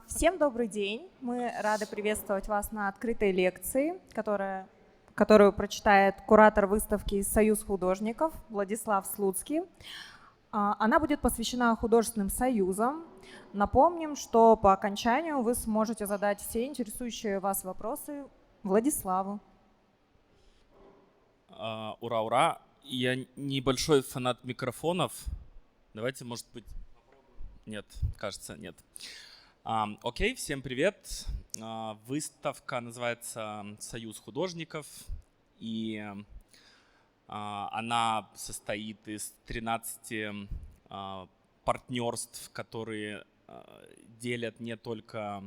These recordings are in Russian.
Всем добрый день. Мы рады приветствовать вас на открытой лекции, которую прочитает куратор выставки «Союз художников» Владислав Слуцкий. Она будет посвящена художественным союзам. Напомним, что по окончанию вы сможете задать все интересующие вас вопросы Владиславу. Ура, ура! Я небольшой фанат микрофонов. Давайте, может быть, попробуем. Нет, кажется, нет. Окей, всем привет. Выставка называется «Союз художников», и она состоит из 13 партнерств, которые делят не только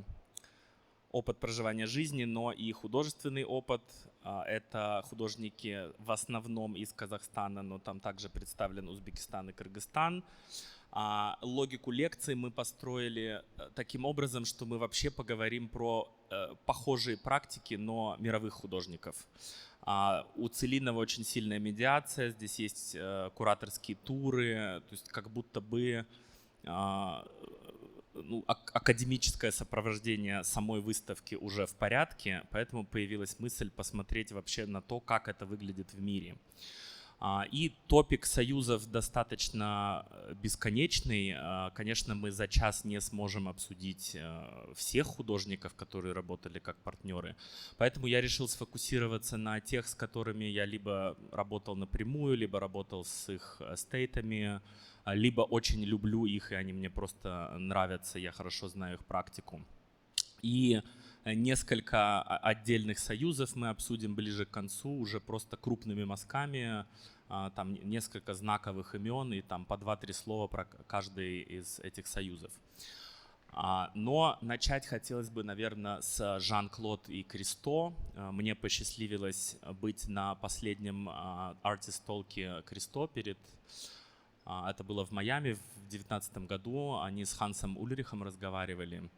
опыт проживания жизни, но и художественный опыт. Это художники в основном из Казахстана, но там также представлен Узбекистан и Кыргызстан. Логику лекции мы построили таким образом, что мы вообще поговорим про похожие практики, но мировых художников. У Целинного очень сильная медиация, здесь есть кураторские туры, то есть как будто бы академическое сопровождение самой выставки уже в порядке, поэтому появилась мысль посмотреть вообще на то, как это выглядит в мире. И топик союзов достаточно бесконечный. Конечно, мы за час не сможем обсудить всех художников, которые работали как партнеры. Поэтому я решил сфокусироваться на тех, с которыми я либо работал напрямую, либо работал с их стейтами, либо очень люблю их, и они мне просто нравятся, я хорошо знаю их практику. И несколько отдельных союзов мы обсудим ближе к концу, уже просто крупными мазками, там несколько знаковых имен и там по 2-3 слова про каждый из этих союзов. Но начать хотелось бы, наверное, с Жан-Клод и Кристо. Мне посчастливилось быть на последнем артист-толке Кристо это было в Майами в 2019 году. Они с Хансом Ульрихом разговаривали.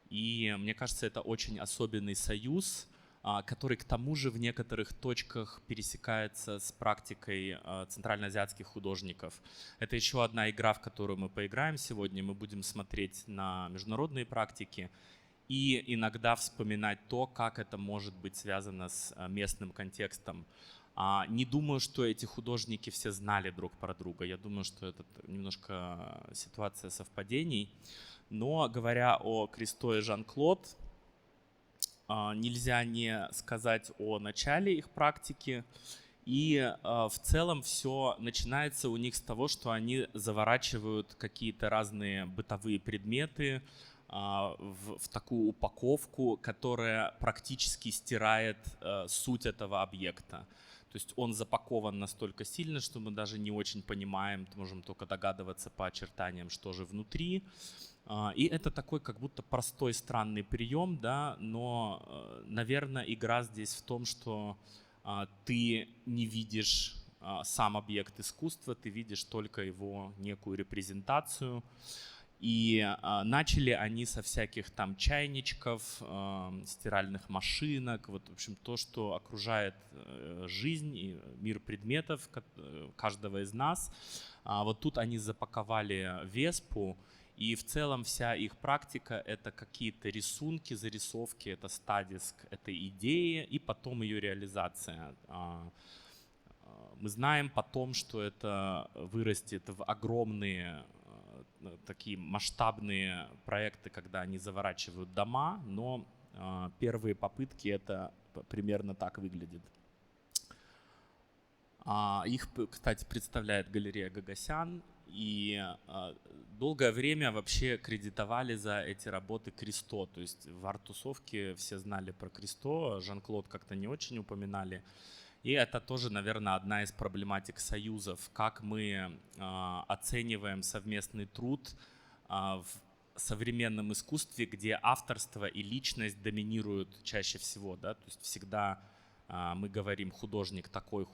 И мне кажется, это очень особенный союз, который к тому же в некоторых точках пересекается с практикой центральноазиатских художников. Это еще одна игра, в которую мы поиграем сегодня. Мы будем смотреть на международные практики и иногда вспоминать то, как это может быть связано с местным контекстом. Не думаю, что эти художники все знали друг про друга. Я думаю, что это немножко ситуация совпадений. Но говоря о Кристо и Жан-Клод, нельзя не сказать о начале их практики. И в целом все начинается у них с того, что они заворачивают какие-то разные бытовые предметы в такую упаковку, которая практически стирает суть этого объекта. То есть он запакован настолько сильно, что мы даже не очень понимаем, можем только догадываться по очертаниям, что же внутри. И это такой как будто простой странный прием, да, но, наверное, игра здесь в том, что ты не видишь сам объект искусства, ты видишь только его некую репрезентацию. И начали они со всяких там чайничков, стиральных машинок, вот, в общем, то, что окружает жизнь и мир предметов каждого из нас. Вот тут они запаковали Веспу, и в целом вся их практика — это какие-то рисунки, зарисовки, это стадиск этой идеи и потом ее реализация. Мы знаем потом, что это вырастет в огромные такие масштабные проекты, когда они заворачивают дома, но первые попытки это примерно так выглядит. Их, кстати, представляет галерея Гагасян, и долгое время вообще кредитовали за эти работы Кристо, то есть в арт-тусовке все знали про Кристо, Жан-Клод как-то не очень упоминали. И это тоже, наверное, одна из проблематик союзов, как мы оцениваем совместный труд в современном искусстве, где авторство и личность доминируют чаще всего, да, то есть всегда мы говорим художник такой,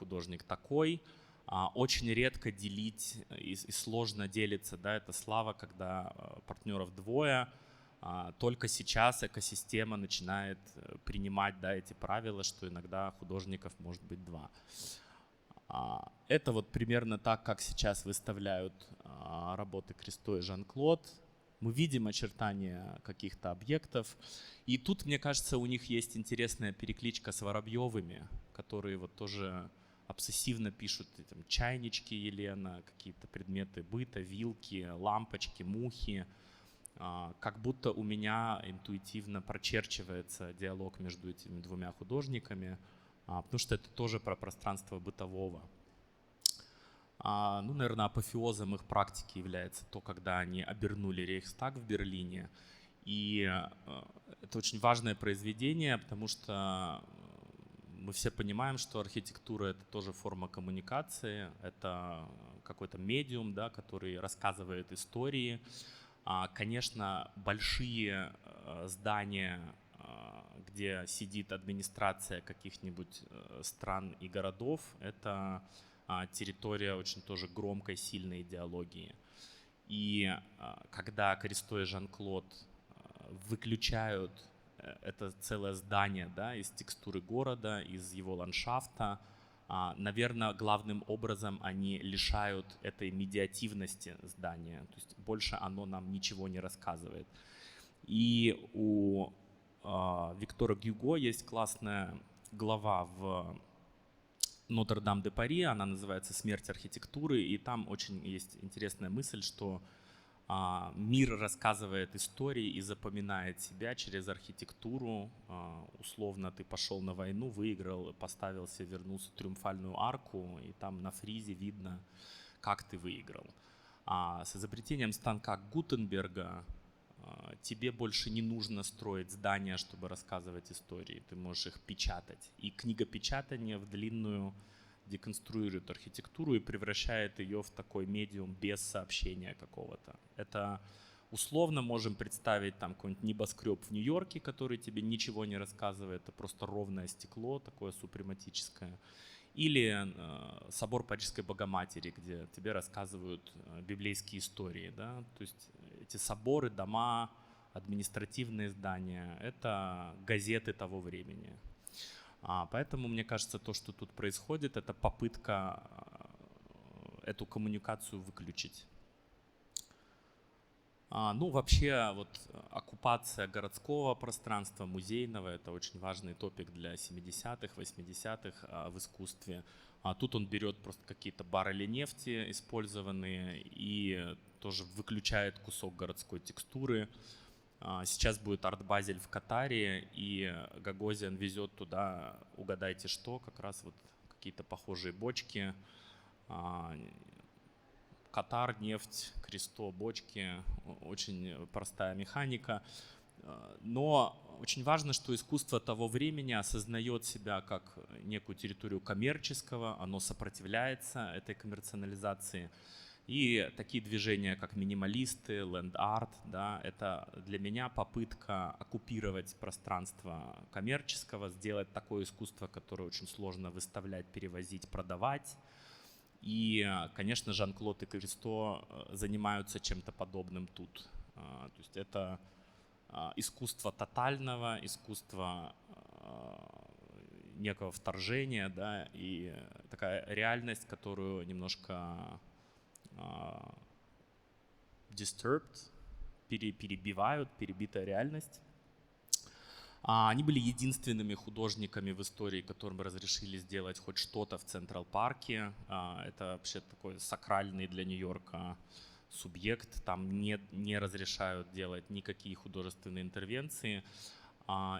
очень редко делить и сложно делиться, да, это слава, когда партнеров двое. Только сейчас экосистема начинает принимать, да, эти правила, что иногда художников может быть 2. Это вот примерно так, как сейчас выставляют работы Кристо и Жан-Клод. мы видим очертания каких-то объектов. И тут, мне кажется, у них есть интересная перекличка с Воробьевыми, которые вот тоже обсессивно пишут там, чайнички Елена, какие-то предметы быта, вилки, лампочки, мухи. Как будто у меня интуитивно прочерчивается диалог между этими двумя художниками, потому что это тоже про пространство бытового. Ну, наверное, апофеозом их практики является то, когда они обернули Рейхстаг в Берлине. И это очень важное произведение, потому что мы все понимаем, что архитектура — это тоже форма коммуникации, это какой-то медиум, да, который рассказывает истории. Конечно, большие здания, где сидит администрация каких-нибудь стран и городов, это территория очень тоже громкой, сильной идеологии. И когда Кристо и Жан-Клод выключают это целое здание, да, из текстуры города, из его ландшафта, наверное, главным образом они лишают этой медиативности здания. То есть больше оно нам ничего не рассказывает. И у Виктора Гюго есть классная глава в Нотр-Дам-де-Пари, она называется «Смерть архитектуры», и там очень есть интересная мысль, что мир рассказывает истории и запоминает себя через архитектуру. Условно, ты пошел на войну, выиграл, поставил себе, вернулся в Триумфальную арку, и там на фризе видно, как ты выиграл. С изобретением станка Гутенберга тебе больше не нужно строить здания, чтобы рассказывать истории. Ты можешь их печатать. И книгопечатание в длинную деконструирует архитектуру и превращает ее в такой медиум без сообщения какого-то. Это условно можем представить там какой-нибудь небоскреб в Нью-Йорке, который тебе ничего не рассказывает, это просто ровное стекло, такое супрематическое. Или собор Парижской Богоматери, где тебе рассказывают библейские истории. Да? То есть эти соборы, дома, административные здания — это газеты того времени. Поэтому, мне кажется, то, что тут происходит, это попытка эту коммуникацию выключить. Ну, вообще, вот оккупация городского пространства, музейного — это очень важный топик для 70-х, 80-х в искусстве. Тут он берет просто какие-то баррели нефти использованные и тоже выключает кусок городской текстуры. Сейчас будет арт-базель в Катаре, и Гагозиан везет туда, угадайте что, как раз вот какие-то похожие бочки. Катар, нефть, Кристо, бочки, очень простая механика. Но очень важно, что искусство того времени осознает себя как некую территорию коммерческого, оно сопротивляется этой коммерциализации. И такие движения, как минималисты, ленд-арт, да, это для меня попытка оккупировать пространство коммерческого, сделать такое искусство, которое очень сложно выставлять, перевозить, продавать. И, конечно, Жан-Клод и Кристо занимаются чем-то подобным тут. То есть это искусство тотального, искусство некого вторжения, да, и такая реальность, которую немножко disturbed, перебивают, перебитая реальность. Они были единственными художниками в истории, которым разрешили сделать хоть что-то в Централ-парке. Это вообще такой сакральный для Нью-Йорка субъект. Там не разрешают делать никакие художественные интервенции.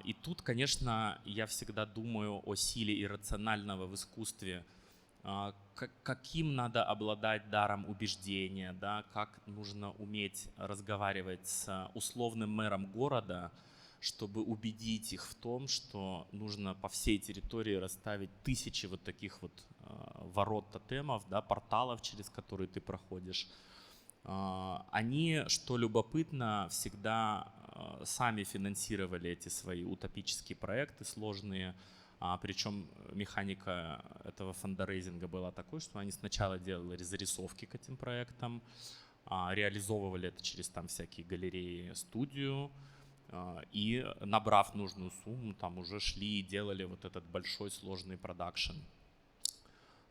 И тут, конечно, я всегда думаю о силе иррационального в искусстве. Каким надо обладать даром убеждения, да? Как нужно уметь разговаривать с условным мэром города, чтобы убедить их в том, что нужно по всей территории расставить тысячи вот таких вот ворот тотемов, да, порталов, через которые ты проходишь. Они, что любопытно, всегда сами финансировали эти свои утопические проекты сложные. Причем механика этого фандрейзинга была такой, что они сначала делали зарисовки к этим проектам, реализовывали это через там всякие галереи, студию, и, набрав нужную сумму, там уже шли и делали вот этот большой сложный продакшн.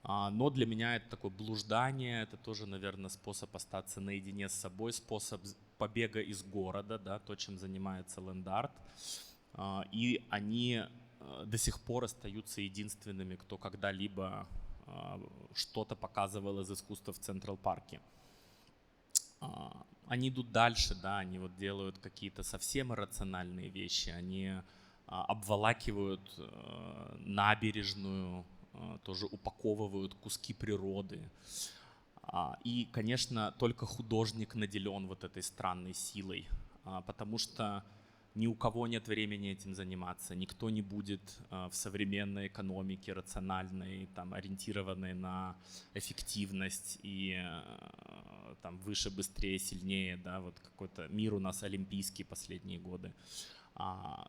Но для меня это такое блуждание, это тоже, наверное, способ остаться наедине с собой, способ побега из города, да, то, чем занимается ленд-арт. И они до сих пор остаются единственными, кто когда-либо что-то показывал из искусства в Централ-парке. Они идут дальше, да, они вот делают какие-то совсем иррациональные вещи, они обволакивают набережную, тоже упаковывают куски природы. И, конечно, только художник наделен вот этой странной силой, потому что ни у кого нет времени этим заниматься, никто не будет в современной экономике рациональной, там, ориентированной на эффективность и там, выше, быстрее, сильнее, да, вот какой-то мир у нас олимпийский последние годы.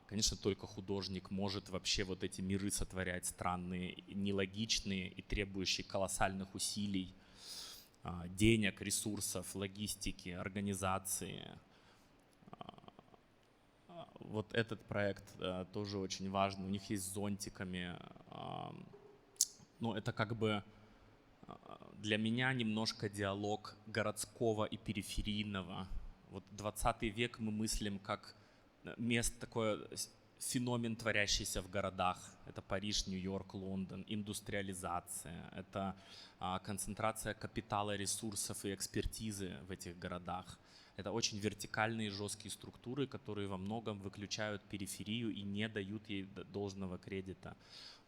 Конечно, только художник может вообще вот эти миры сотворять странные, нелогичные и требующие колоссальных усилий, денег, ресурсов, логистики, организации. Вот этот проект тоже очень важный. У них есть с зонтиками. Ну, это как бы для меня немножко диалог городского и периферийного. Вот 20 век мы мыслим как такое феномен, творящийся в городах. Это Париж, Нью-Йорк, Лондон, индустриализация. Это концентрация капитала, ресурсов и экспертизы в этих городах. Это очень вертикальные жесткие структуры, которые во многом выключают периферию и не дают ей должного кредита.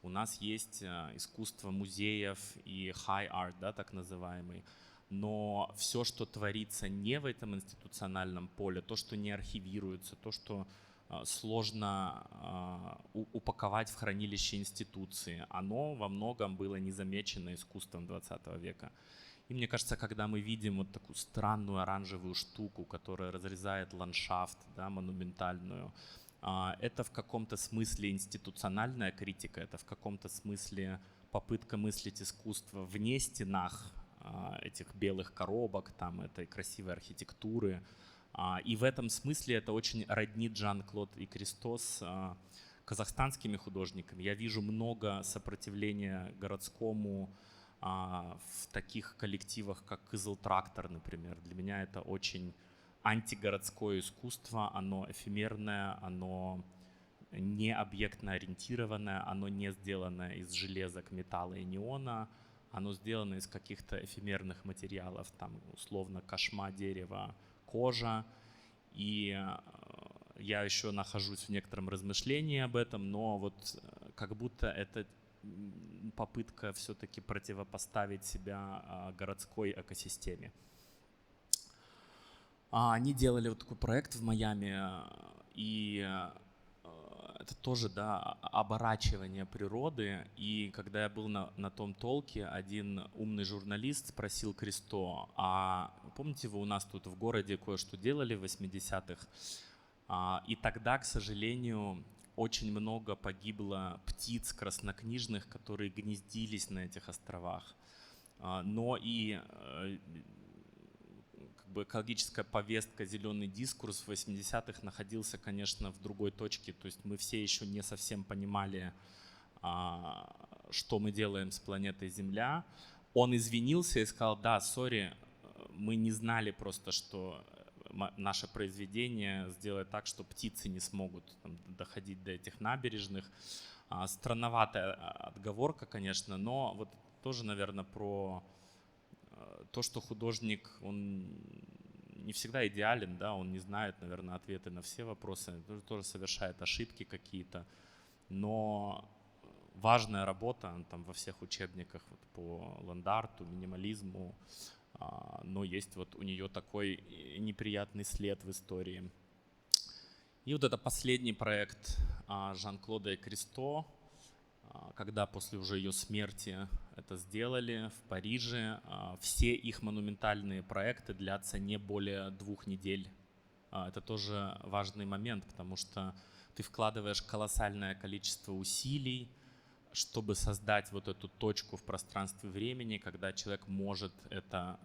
У нас есть искусство музеев и high art, да, так называемый. Но все, что творится не в этом институциональном поле, то, что не архивируется, то, что сложно упаковать в хранилище институции, оно во многом было не замечено искусством 20 века. И мне кажется, когда мы видим вот такую странную оранжевую штуку, которая разрезает ландшафт, да, монументальную, это в каком-то смысле институциональная критика, это в каком-то смысле попытка мыслить искусство вне стенах этих белых коробок, там, этой красивой архитектуры. И в этом смысле это очень роднит Жан-Клод и Кристо с казахстанскими художниками. Я вижу много сопротивления городскому в таких коллективах, как Кызыл Трактор, например. Для меня это очень антигородское искусство, оно эфемерное, оно не объектно ориентированное, оно не сделано из железок, металла и неона, оно сделано из каких-то эфемерных материалов, там условно кошма, дерево, кожа. И я еще нахожусь в некотором размышлении об этом, но вот как будто это попытка все-таки противопоставить себя городской экосистеме. Они делали вот такой проект в Майами, и это тоже, да, оборачивание природы. И когда я был на том толке, один умный журналист спросил Кристо: а помните, вы у нас тут в городе кое-что делали в 80-х? И тогда, к сожалению, очень много погибло птиц краснокнижных, которые гнездились на этих островах. Но и как бы экологическая повестка, зеленый дискурс в 80-х находился, конечно, в другой точке. То есть мы все еще не совсем понимали, что мы делаем с планетой Земля. Он извинился и сказал: да, сори, мы не знали просто, что наше произведение сделает так, что птицы не смогут там доходить до этих набережных. Странноватая отговорка, конечно, но вот тоже, наверное, про то, что художник, он не всегда идеален, да, он не знает, наверное, ответы на все вопросы, тоже совершает ошибки какие-то, но важная работа там во всех учебниках вот, по ленд-арту, минимализму, но есть вот у нее такой неприятный след в истории. И вот это последний проект Жан-Клода и Кристо, когда после уже ее смерти это сделали в Париже. Все их монументальные проекты длятся не более 2 недель. Это тоже важный момент, потому что ты вкладываешь колоссальное количество усилий, чтобы создать вот эту точку в пространстве времени, когда человек может это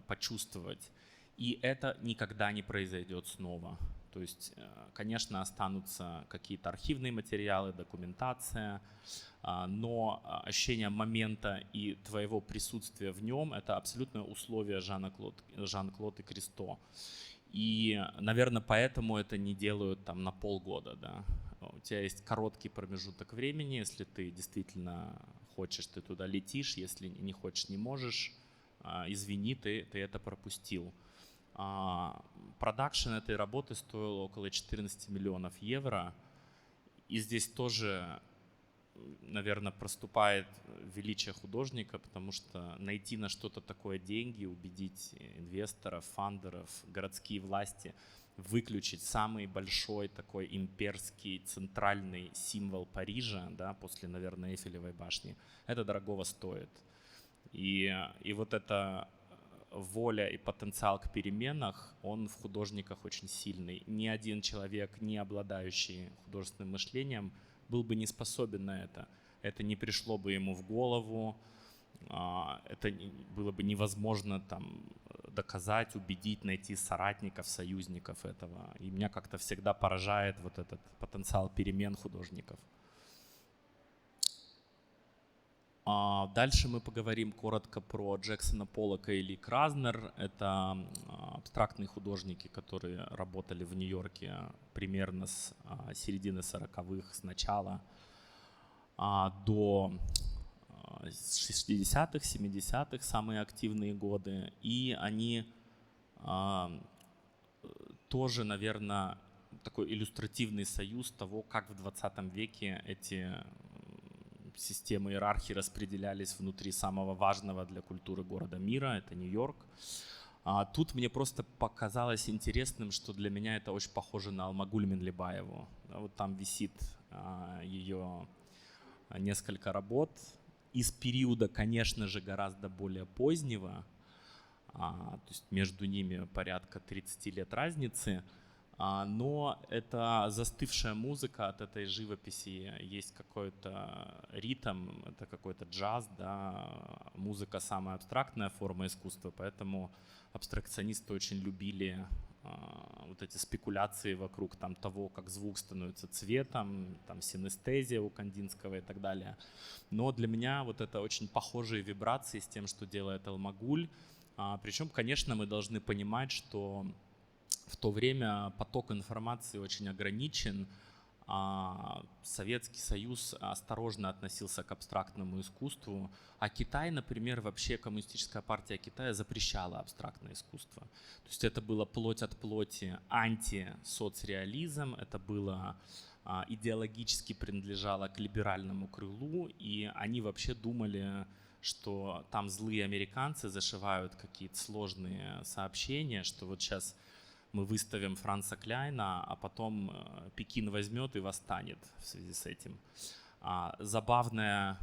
почувствовать. И это никогда не произойдет снова. То есть, конечно, останутся какие-то архивные материалы, документация, но ощущение момента и твоего присутствия в нем — это абсолютное условие Жан-Клод и Кристо. И, наверное, поэтому это не делают там на полгода, да. У тебя есть короткий промежуток времени, если ты действительно хочешь, ты туда летишь, если не хочешь, не можешь, извини, ты это пропустил. Продакшн этой работы стоил около 14 миллионов евро, и здесь тоже, наверное, проступает величие художника, потому что найти на что-то такое деньги, убедить инвесторов, фандеров, городские власти выключить самый большой такой имперский центральный символ Парижа, да, после, наверное, Эйфелевой башни, это дорогого стоит. И вот эта воля и потенциал к переменах, он в художниках очень сильный. Ни один человек, не обладающий художественным мышлением, был бы не способен на это. Это не пришло бы ему в голову, это было бы невозможно там доказать, убедить, найти соратников, союзников этого. И меня как-то всегда поражает вот этот потенциал перемен художников. Дальше мы поговорим коротко про Джексона Поллока и Ли Кразнер. Это абстрактные художники, которые работали в Нью-Йорке примерно с середины 40-х, с начала до 60-х, 70-х, самые активные годы. И они тоже, наверное, такой иллюстративный союз того, как в 20 веке эти системы иерархии распределялись внутри самого важного для культуры города мира, это Нью-Йорк. Тут мне просто показалось интересным, что для меня это очень похоже на Алмагуль Минлибаеву. Вот там висит ее несколько работ из периода, конечно же, гораздо более позднего, то есть между ними порядка 30 лет разницы. Но это застывшая музыка, от этой живописи есть какой-то ритм, это какой-то джаз, да, музыка самая абстрактная форма искусства, поэтому абстракционисты очень любили вот эти спекуляции вокруг там, того, как звук становится цветом, там синестезия у Кандинского и так далее. Но для меня вот это очень похожие вибрации с тем, что делает Алмагуль. Причем, конечно, мы должны понимать, что в то время поток информации очень ограничен. Советский Союз осторожно относился к абстрактному искусству, а Китай, например, вообще коммунистическая партия Китая запрещала абстрактное искусство. То есть это было плоть от плоти антисоцреализм, это было идеологически принадлежало к либеральному крылу, и они вообще думали, что там злые американцы зашивают какие-то сложные сообщения, что вот сейчас мы выставим Франца Кляйна, а потом Пекин возьмет и восстанет в связи с этим. Забавная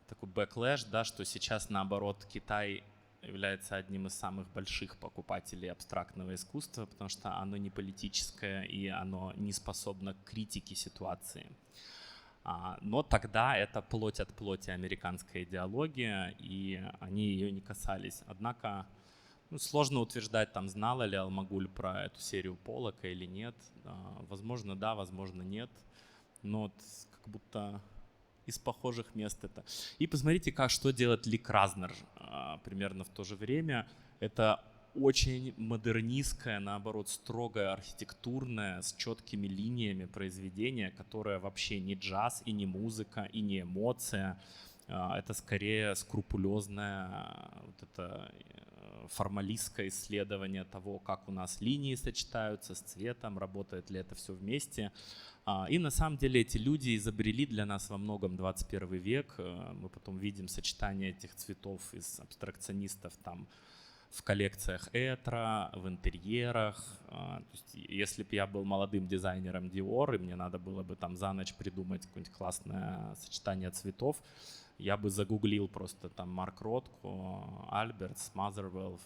такой бэклэш, да, что сейчас наоборот Китай является одним из самых больших покупателей абстрактного искусства, потому что оно не политическое и оно не способно к критике ситуации. Но тогда это плоть от плоти американская идеология, и они ее не касались. Однако сложно утверждать, там, знала ли Алмагуль про эту серию Поллока или нет. Возможно, да, возможно, нет. Но вот как будто из похожих мест это. И посмотрите, что делает Ли Кразнер примерно в то же время. Это очень модернистское, наоборот, строгое, архитектурное, с четкими линиями произведение, которое вообще не джаз и не музыка и не эмоция. Это скорее скрупулезное вот это формалистское исследование того, как у нас линии сочетаются с цветом, работает ли это все вместе. И на самом деле эти люди изобрели для нас во многом 21 век. Мы потом видим сочетание этих цветов из абстракционистов там в коллекциях Этро, в интерьерах. То есть, если бы я был молодым дизайнером Dior, и мне надо было бы там за ночь придумать какое-нибудь классное сочетание цветов, я бы загуглил просто там Марк Ротко, Альбертс, Мазервелл,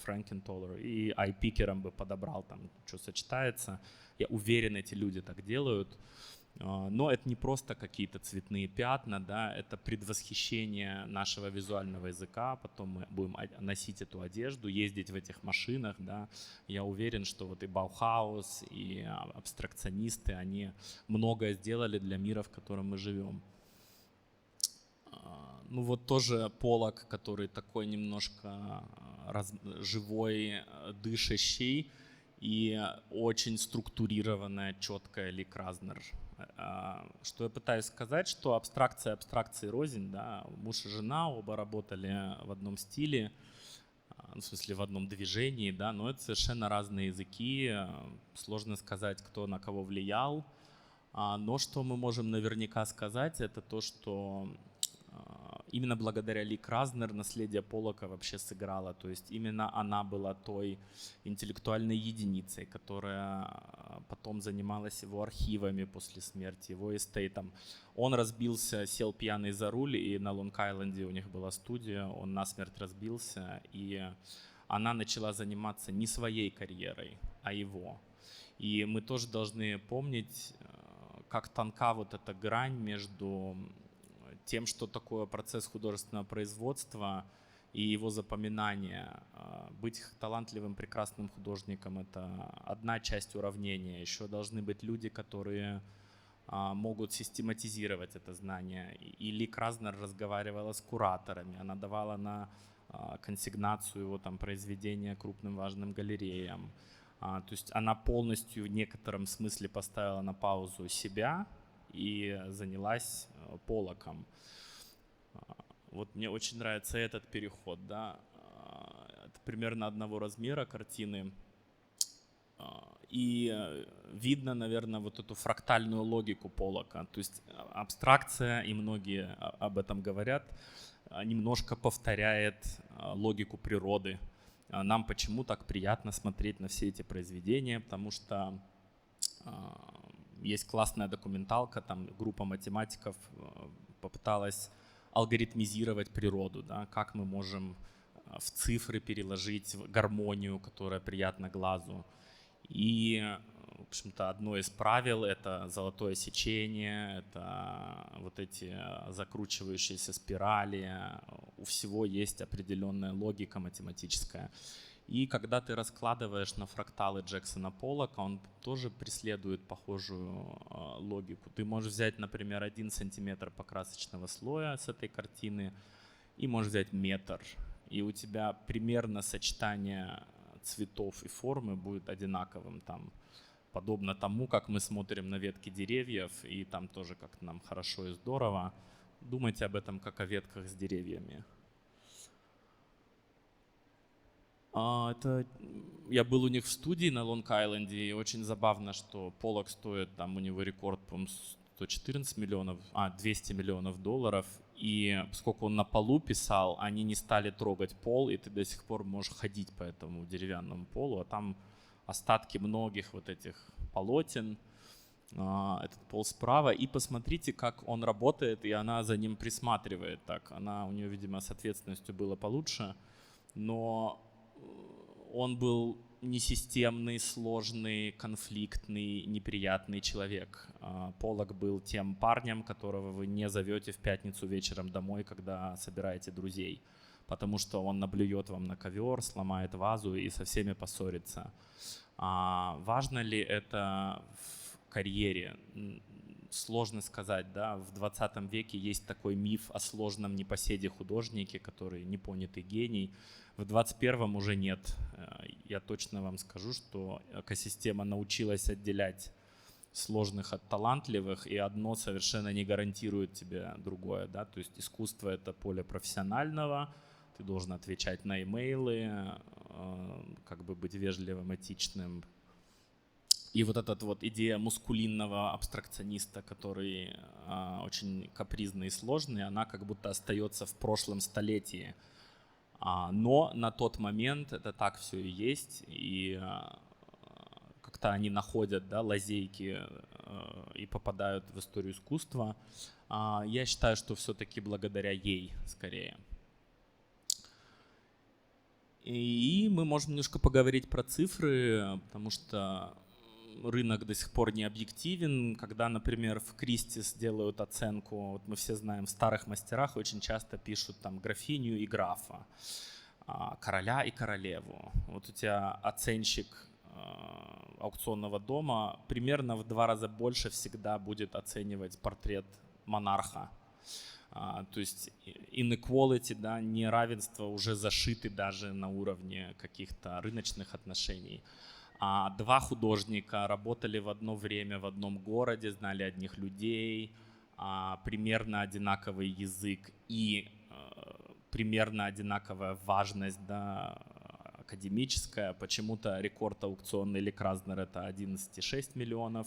Фрэнкенталер и айпикером бы подобрал там, что сочетается. Я уверен, эти люди так делают. Но это не просто какие-то цветные пятна, да, это предвосхищение нашего визуального языка. Потом мы будем носить эту одежду, ездить в этих машинах, да. Я уверен, что вот и Баухаус, и абстракционисты, они многое сделали для мира, в котором мы живем. Ну вот тоже Поллок, который такой немножко живой, дышащий. и очень структурированная, четкая Ли Кразнер. Что я пытаюсь сказать, что абстракция абстракции рознь, да, муж и жена оба работали в одном стиле, в смысле в одном движении, да, но это совершенно разные языки, сложно сказать, кто на кого влиял, но что мы можем наверняка сказать, это то, что именно благодаря Ли Кразнер наследие Поллока вообще сыграло. То есть именно она была той интеллектуальной единицей, которая потом занималась его архивами после смерти, его эстейтом. Он разбился, сел пьяный за руль, и на Лонг-Айленде у них была студия, он насмерть разбился, и она начала заниматься не своей карьерой, а его. И мы тоже должны помнить, как тонка вот эта грань между тем, что такое процесс художественного производства и его запоминания. Быть талантливым, прекрасным художником — это одна часть уравнения. Еще должны быть люди, которые могут систематизировать это знание. И Ли Кразнер разговаривала с кураторами, она давала на консигнацию его там произведения крупным важным галереям. То есть она полностью в некотором смысле поставила на паузу себя и занялась Поллоком. Вот мне очень нравится этот переход, да. Это примерно одного размера картины. И видно, наверное, вот эту фрактальную логику Поллока. То есть абстракция, и многие об этом говорят, немножко повторяет логику природы. Нам почему так приятно смотреть на все эти произведения, потому что есть классная документалка, там группа математиков попыталась алгоритмизировать природу, да, как мы можем в цифры переложить гармонию, которая приятна глазу. И, в общем-то, одно из правил — это золотое сечение, это вот эти закручивающиеся спирали. У всего есть определенная логика математическая. И когда ты раскладываешь на фракталы Джексона Поллока, он тоже преследует похожую логику. Ты можешь взять, например, 1 сантиметр покрасочного слоя с этой картины и можешь взять метр. И у тебя примерно сочетание цветов и формы будет одинаковым. Там, подобно тому, как мы смотрим на ветки деревьев, и там тоже как-то нам хорошо и здорово. Думайте об этом как о ветках с деревьями. Я был у них в студии на Лонг-Айленде, и очень забавно, что Поллок стоит, там у него рекорд, по-моему, 114 миллионов, 200 миллионов долларов. И поскольку он на полу писал, они не стали трогать пол, и ты до сих пор можешь ходить по этому деревянному полу, а там остатки многих вот этих полотен, этот пол справа. И посмотрите, как он работает, и она за ним присматривает так. У нее, видимо, с ответственностью было получше, но он был несистемный, сложный, конфликтный, неприятный человек. Поллок был тем парнем, которого вы не зовете в пятницу вечером домой, когда собираете друзей, потому что он наблюет вам на ковер, сломает вазу и со всеми поссорится. Важно ли это в карьере? Сложно сказать, да. В 20 веке есть такой миф о сложном непоседе художнике, который непонятый гений. В 21-м уже нет. Я точно вам скажу, что экосистема научилась отделять сложных от талантливых, и одно совершенно не гарантирует тебе другое, да. То есть искусство — это поле профессионального, ты должен отвечать на имейлы, как бы быть вежливым, этичным. И вот эта вот идея мускулинного абстракциониста, который очень капризный и сложный, она как будто остается в прошлом столетии. Но на тот момент это так все и есть, и как-то они находят, да, лазейки и попадают в историю искусства. Я считаю, что все-таки благодаря ей скорее. И мы можем немножко поговорить про цифры, потому что рынок до сих пор не объективен. Когда, например, в Кристис делают оценку, вот мы все знаем, в старых мастерах очень часто пишут там графиню и графа, короля и королеву. Вот у тебя оценщик аукционного дома примерно в 2 раза больше всегда будет оценивать портрет монарха. То есть inequality, да, неравенство уже зашиты даже на уровне каких-то рыночных отношений. Два художника работали в одно время в одном городе, знали одних людей, примерно одинаковый язык и примерно одинаковая важность, да, академическая. Почему-то рекорд аукциона Эли Кразнер — это 11,6 миллионов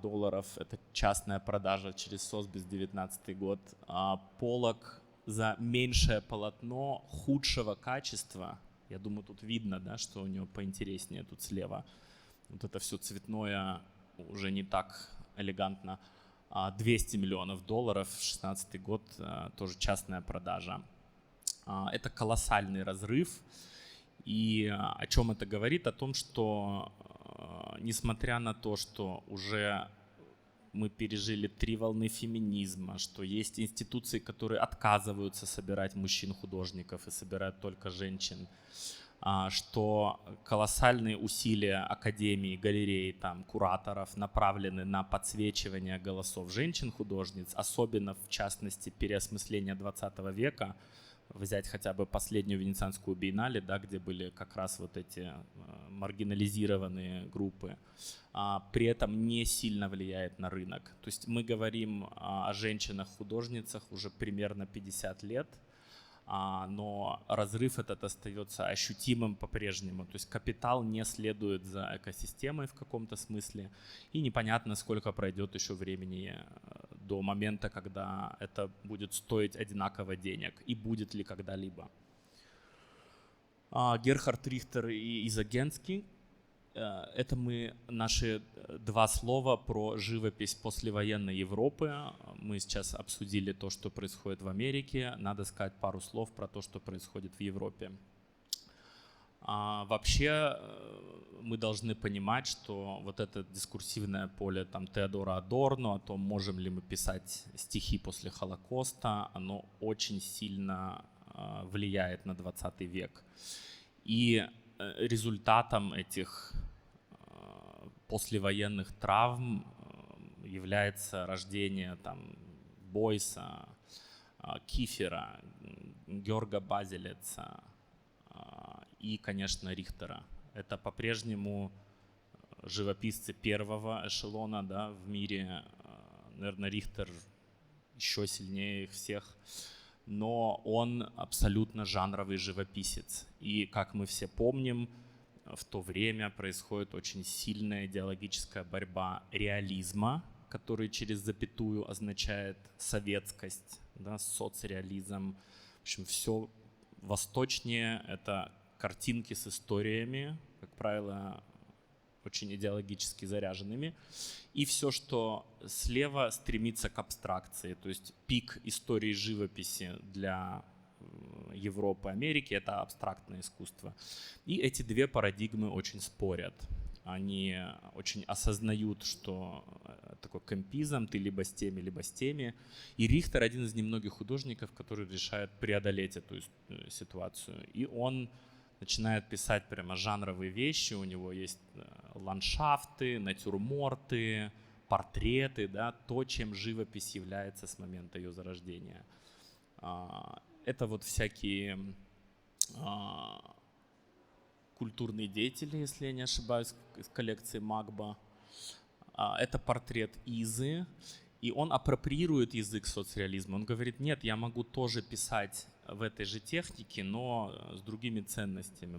долларов. Это частная продажа через Сосбис 2019 год. Полок за меньшее полотно худшего качества. Я думаю, тут видно, да, что у него поинтереснее тут слева. Вот это все цветное уже не так элегантно. 200 миллионов долларов, 2016 год, тоже частная продажа. Это колоссальный разрыв. И о чем это говорит? О том, что несмотря на то, что уже мы пережили 3 волны феминизма, что есть институции, которые отказываются собирать мужчин-художников и собирают только женщин, что колоссальные усилия академии, галерей, там, кураторов направлены на подсвечивание голосов женщин-художниц, особенно в частности переосмысление 20 века. Взять хотя бы последнюю Венецианскую биеннале, да, где были как раз вот эти маргинализированные группы, при этом не сильно влияет на рынок. То есть мы говорим о женщинах-художницах уже примерно 50 лет, но разрыв этот остается ощутимым по-прежнему. То есть капитал не следует за экосистемой в каком-то смысле, и непонятно, сколько пройдет еще времени до момента, когда это будет стоить одинаково денег, и будет ли когда-либо. Герхард Рихтер и Иза Генский. Это наши 2 слова про живопись послевоенной Европы. Мы сейчас обсудили то, что происходит в Америке. Надо сказать пару слов про то, что происходит в Европе. Вообще мы должны понимать, что вот это дискурсивное поле там, Теодора Адорно о том, можем ли мы писать стихи после Холокоста, оно очень сильно влияет на 20 век. И результатом этих послевоенных травм является рождение там, Бойса, Кифера, Георга Базелеца и, конечно, Рихтера. Это по-прежнему живописцы первого эшелона, да, в мире. Наверное, Рихтер еще сильнее их всех. Но он абсолютно жанровый живописец. И, как мы все помним, в то время происходит очень сильная идеологическая борьба реализма, который через запятую означает советскость, да, соцреализм. В общем, все восточнее — это картинки с историями, как правило, очень идеологически заряженными. И все, что слева, стремится к абстракции. То есть пик истории живописи для Европы, Америки — это абстрактное искусство. И эти 2 парадигмы очень спорят. Они очень осознают, что такой кэмпизм, ты либо с теми, либо с теми. И Рихтер один из немногих художников, который решает преодолеть эту ситуацию. И он начинает писать прямо жанровые вещи. У него есть ландшафты, натюрморты, портреты, да, то, чем живопись является с момента ее зарождения. Это вот всякие культурные деятели, если я не ошибаюсь, из коллекции Магба. Это портрет Изы, и он апроприирует язык соцреализма. Он говорит: нет, я могу тоже писать в этой же технике, но с другими ценностями.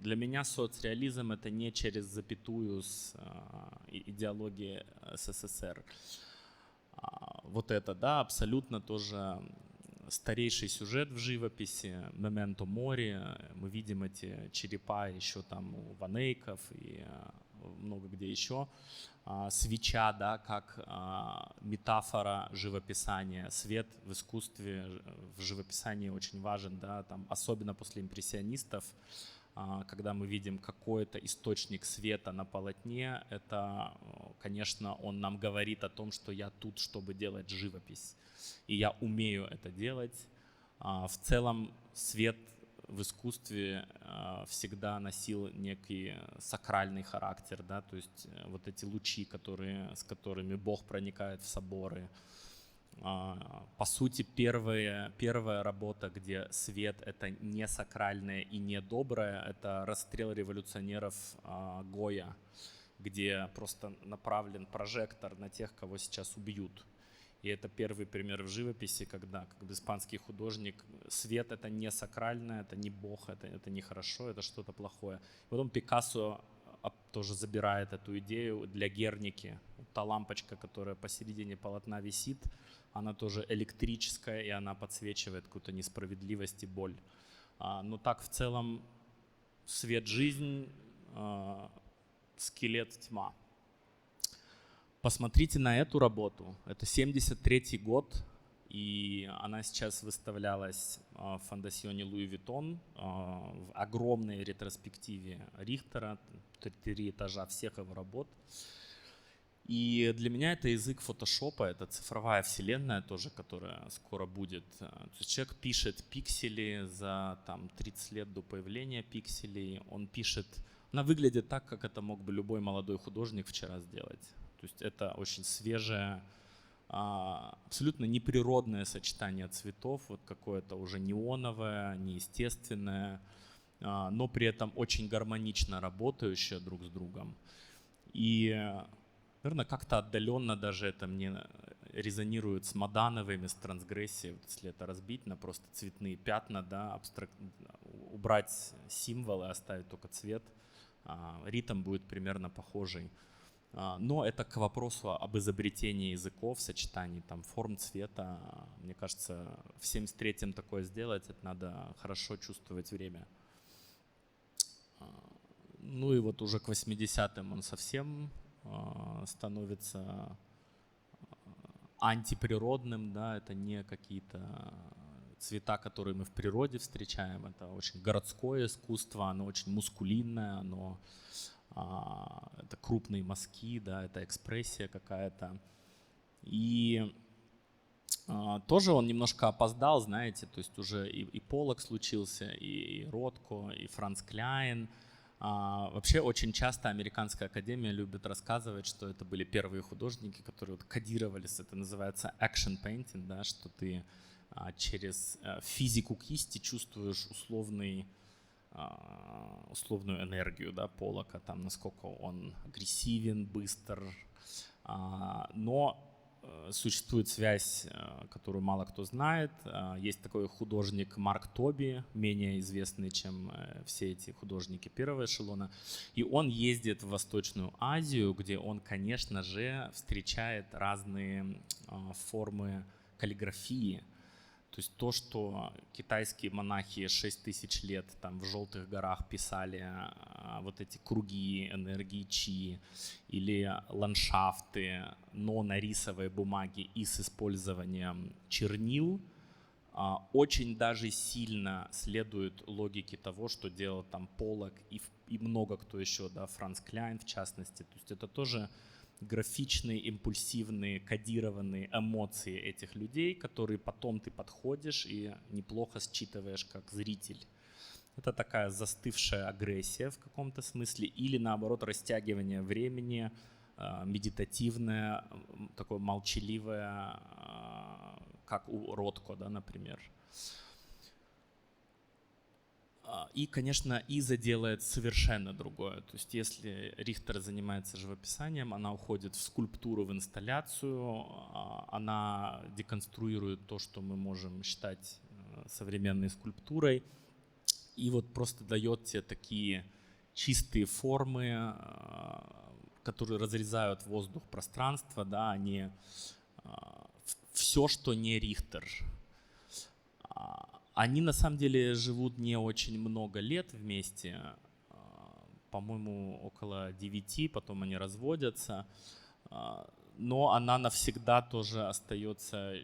Для меня соцреализм — это не через запятую с идеологией СССР. Вот это, да, абсолютно тоже старейший сюжет в живописи, «Мементо Мори». Мы видим эти черепа еще там у Ван Эйков и много где еще. Свеча, да, как метафора живописания. Свет в искусстве, в живописании очень важен, да, там, особенно после импрессионистов. Когда мы видим какой-то источник света на полотне, это, конечно, он нам говорит о том, что я тут, чтобы делать живопись, и я умею это делать. В целом свет в искусстве всегда носил некий сакральный характер, да, то есть вот эти лучи, с которыми Бог проникает в соборы, По сути, первая работа, где свет — это не сакральное и не доброе, это расстрел революционеров Гоя, где просто направлен прожектор на тех, кого сейчас убьют. И это первый пример в живописи, когда испанский художник, свет — это не сакральное, это не Бог, это не хорошо, это что-то плохое. Потом Пикассо тоже забирает эту идею для Герники. Та лампочка, которая посередине полотна висит, она тоже электрическая, и она подсвечивает какую-то несправедливость и боль. Но так в целом свет — жизнь, скелет — тьма. Посмотрите на эту работу. Это 73-й год, и она сейчас выставлялась в фондасьоне Луи Виттон в огромной ретроспективе Рихтера, 3 этажа всех его работ. И для меня это язык фотошопа, это цифровая вселенная тоже, которая скоро будет. То есть человек пишет пиксели за 30 лет до появления пикселей. Он пишет, она выглядит так, как это мог бы любой молодой художник вчера сделать. То есть это очень свежее, абсолютно неприродное сочетание цветов, вот какое-то уже неоновое, неестественное, но при этом очень гармонично работающее друг с другом. И, наверное, как-то отдаленно даже это мне резонирует с Мадановыми, с трансгрессией, вот если это разбить на просто цветные пятна, да, убрать символы, оставить только цвет, ритм будет примерно похожий. Но это к вопросу об изобретении языков, сочетании форм, цвета. Мне кажется, в 73-м такое сделать, это надо хорошо чувствовать время. Ну и вот уже к 80-м он совсем становится антиприродным, да, это не какие-то цвета, которые мы в природе встречаем, это очень городское искусство, оно очень мускулинное, оно это крупные мазки, да, это экспрессия какая-то. И тоже он немножко опоздал, знаете, то есть уже и Поллок случился, и Ротко, и Франц Кляйн. Вообще очень часто Американская академия любит рассказывать, что это были первые художники, которые вот кодировались, это называется action painting, да, что ты через физику кисти чувствуешь условную энергию, да, Поллока, там, насколько он агрессивен, быстр. Но существует связь, которую мало кто знает. Есть такой художник Марк Тоби, менее известный, чем все эти художники первого эшелона. И он ездит в Восточную Азию, где он, конечно же, встречает разные формы каллиграфии. То есть то, что китайские монахи 6000 лет там в Желтых горах писали вот эти круги энергии чи или ландшафты, но на рисовой бумаге и с использованием чернил, очень даже сильно следует логике того, что делал там Поллок и много кто еще, да, Франц Кляйн в частности. То есть это тоже графичные, импульсивные, кодированные эмоции этих людей, которые потом ты подходишь и неплохо считываешь как зритель. Это такая застывшая агрессия в каком-то смысле или наоборот растягивание времени, медитативное, такое молчаливое, как у Ротко, да, например. И, конечно, Иза делает совершенно другое. То есть если Рихтер занимается живописанием, она уходит в скульптуру, в инсталляцию, она деконструирует то, что мы можем считать современной скульптурой, и вот просто дает тебе такие чистые формы, которые разрезают воздух, пространство, да, они все, что не Рихтер. Они на самом деле живут не очень много лет вместе, по-моему, около 9, потом они разводятся, но она навсегда тоже остается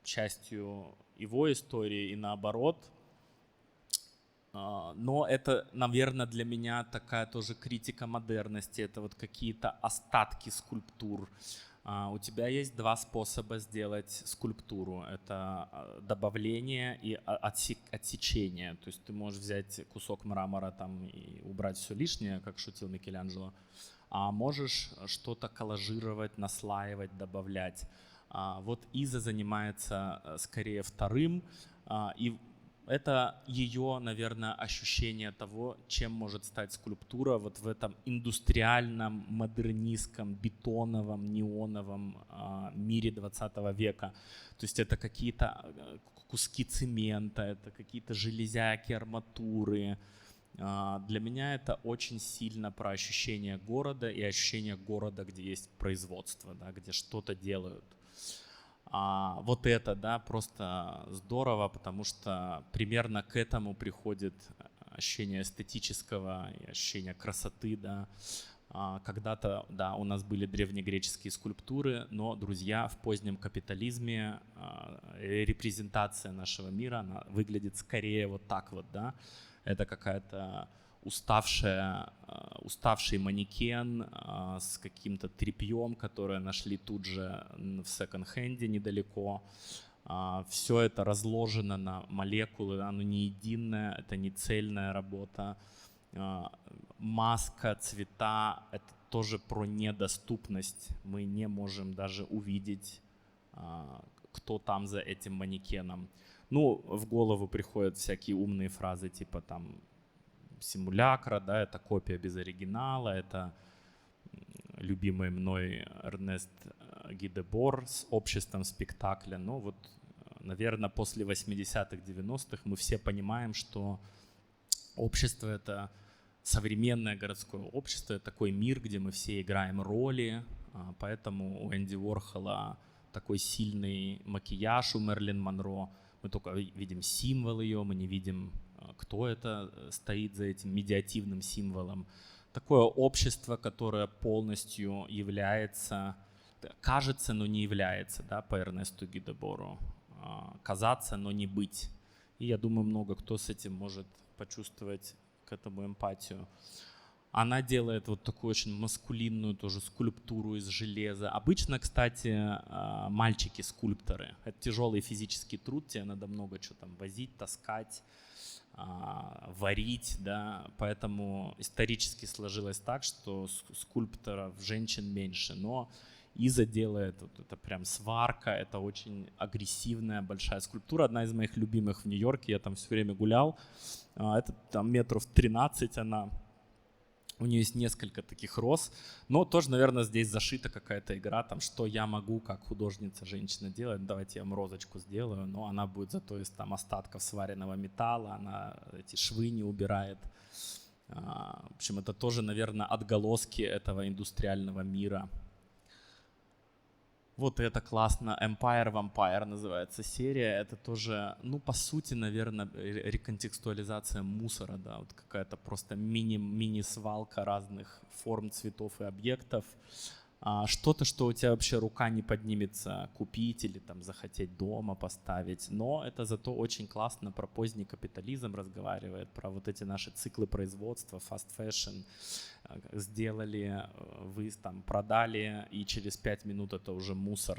частью его истории и наоборот. Но это, наверное, для меня такая тоже критика модерности, это вот какие-то остатки скульптур. У тебя есть 2 способа сделать скульптуру. Это добавление и отсечение. То есть ты можешь взять кусок мрамора там и убрать все лишнее, как шутил Микеланджело, а можешь что-то коллажировать, наслаивать, добавлять. Вот Иза занимается скорее вторым, и это ее, наверное, ощущение того, чем может стать скульптура вот в этом индустриальном, модернистском, бетоновом, неоновом мире 20 века. То есть это какие-то куски цемента, это какие-то железяки, арматуры. Для меня это очень сильно про ощущение города и ощущение города, где есть производство, да, где что-то делают. Вот это, да, просто здорово, потому что примерно к этому приходит ощущение эстетического и ощущение красоты, да. Когда-то, да, у нас были древнегреческие скульптуры, но, друзья, в позднем капитализме репрезентация нашего мира, она выглядит скорее вот так вот, да. Это какая-то уставший манекен с каким-то тряпьем, которое нашли тут же в секонд-хенде недалеко. Все это разложено на молекулы, оно не единое, это не цельная работа. Маска, цвета — это тоже про недоступность. Мы не можем даже увидеть, кто там за этим манекеном. Ну, в голову приходят всякие умные фразы, типа там симулякра, да, это копия без оригинала, это любимый мной Эрнест Гидебор с обществом спектакля. Ну вот, наверное, после 80-х, 90-х мы все понимаем, что общество — это современное городское общество, это такой мир, где мы все играем роли, поэтому у Энди Уорхола такой сильный макияж, у Мерлин Монро. Мы только видим символ ее, мы не видим, кто это стоит за этим медиативным символом. Такое общество, которое полностью является, кажется, но не является, да, по Эрнесту Гидебору. Казаться, но не быть. И я думаю, много кто с этим может почувствовать к этому эмпатию. Она делает вот такую очень маскулинную тоже скульптуру из железа. Обычно, кстати, мальчики-скульпторы. Это тяжелый физический труд, тебе надо много чего там возить, таскать, варить, да. Поэтому исторически сложилось так, что скульпторов женщин меньше. Но Иза делает, вот это прям сварка, это очень агрессивная большая скульптура. Одна из моих любимых в Нью-Йорке, я там все время гулял. Это там метров 13 она. У нее есть несколько таких роз, но тоже, наверное, здесь зашита какая-то игра, там, что я могу как художница, женщина делать, давайте я вам розочку сделаю, но она будет зато из там остатков сваренного металла, она эти швы не убирает. В общем, это тоже, наверное, отголоски этого индустриального мира. Вот это классно. Empire Vampire называется серия. Это тоже, ну, по сути, наверное, реконтекстуализация мусора, да, вот какая-то просто мини-свалка разных форм, цветов и объектов. Что-то, что у тебя вообще рука не поднимется купить или там захотеть дома поставить. Но это зато очень классно про поздний капитализм разговаривает, про вот эти наши циклы производства, fast fashion. Сделали, вы там продали, и через 5 минут это уже мусор.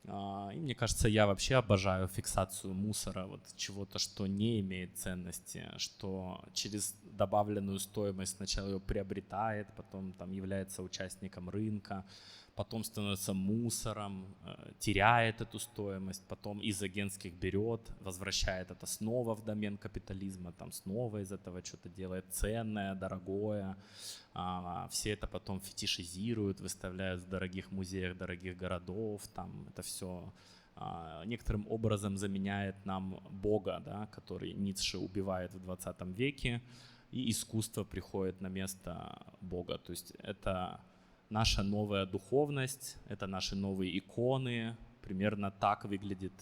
И мне кажется, я вообще обожаю фиксацию мусора, вот чего-то, что не имеет ценности, что через добавленную стоимость сначала ее приобретает, потом там является участником рынка, потом становится мусором, теряет эту стоимость, потом из агентских берет, возвращает это снова в домен капитализма, там снова из этого что-то делает ценное, дорогое. Все это потом фетишизируют, выставляют в дорогих музеях дорогих городов, там это все некоторым образом заменяет нам Бога, да, который Ницше убивает в 20 веке, и искусство приходит на место Бога. То есть это наша новая духовность, это наши новые иконы, примерно так выглядит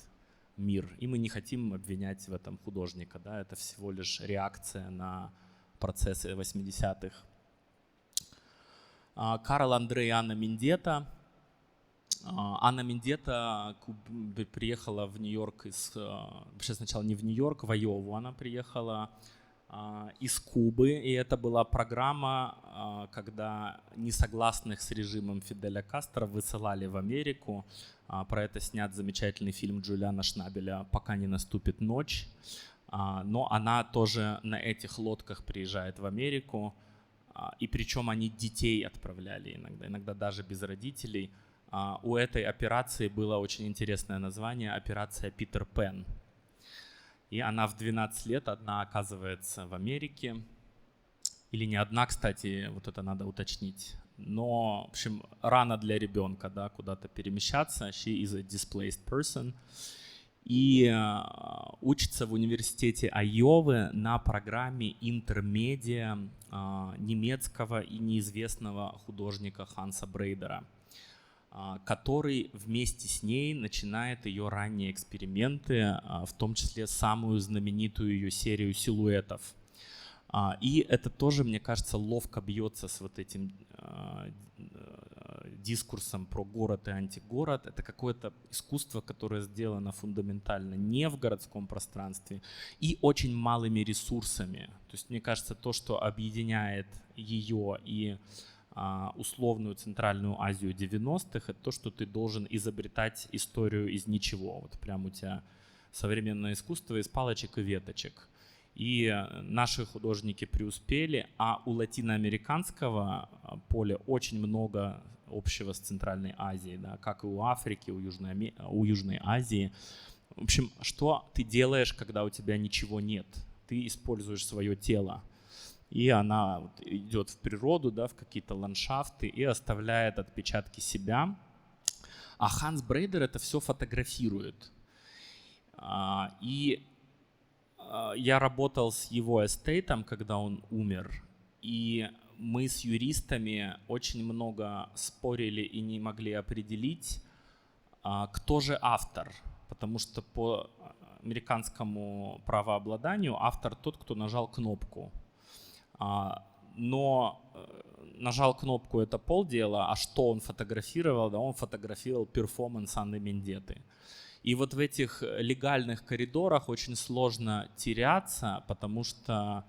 мир. И мы не хотим обвинять в этом художника, да, это всего лишь реакция на процессы 80-х. Карл Андре и Анна Мендета. Анна Мендета приехала в Нью-Йорк вообще сначала не в Нью-Йорк, в Айову она приехала из Кубы, и это была программа, когда несогласных с режимом Фиделя Кастро высылали в Америку. Про это снят замечательный фильм Джулиана Шнабеля «Пока не наступит ночь». Но она тоже на этих лодках приезжает в Америку, и причем они детей отправляли иногда даже без родителей. У этой операции было очень интересное название — операция Питер Пен. И она в 12 лет одна оказывается в Америке. Или не одна, кстати, вот это надо уточнить. Но, в общем, рано для ребенка, да, куда-то перемещаться. She is a displaced person. И учится в университете Айовы на программе интермедиа немецкого и неизвестного художника Ханса Брейдера, который вместе с ней начинает ее ранние эксперименты, в том числе самую знаменитую ее серию силуэтов. И это тоже, мне кажется, ловко бьется с вот этим дискурсом про город и антигород. Это какое-то искусство, которое сделано фундаментально не в городском пространстве и очень малыми ресурсами. То есть, мне кажется, то, что объединяет ее и условную Центральную Азию 90-х, это то, что ты должен изобретать историю из ничего. Вот прям у тебя современное искусство из палочек и веточек. И наши художники преуспели, а у латиноамериканского поля очень много общего с Центральной Азией, да, как и у Африки, у Южной Азии. В общем, что ты делаешь, когда у тебя ничего нет? Ты используешь свое тело. И она вот идет в природу, да, в какие-то ландшафты и оставляет отпечатки себя. А Ханс Брейдер это все фотографирует. И я работал с его эстейтом, когда он умер, и мы с юристами очень много спорили и не могли определить, кто же автор, потому что по американскому правообладанию автор тот, кто нажал кнопку. Но нажал кнопку — это полдела, а что он фотографировал? Да, он фотографировал перформанс Анны Мендетты. И вот в этих легальных коридорах очень сложно теряться, потому что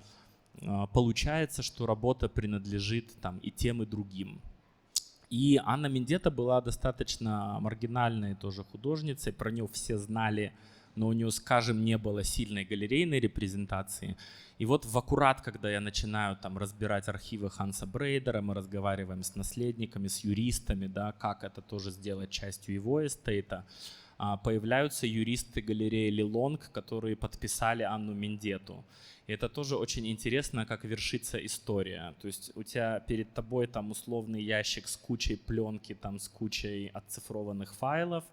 получается, что работа принадлежит там и тем, и другим. И Анна Мендетта была достаточно маргинальной тоже художницей, про нее все знали, но у нее, скажем, не было сильной галерейной репрезентации. И вот в аккурат, когда я начинаю там разбирать архивы Ханса Брейдера, мы разговариваем с наследниками, с юристами, да, как это тоже сделать частью его эстейта, появляются юристы галереи Лилонг, которые подписали Анну Мендетту. И это тоже очень интересно, как вершится история. То есть у тебя перед тобой там условный ящик с кучей пленки, там с кучей оцифрованных файлов,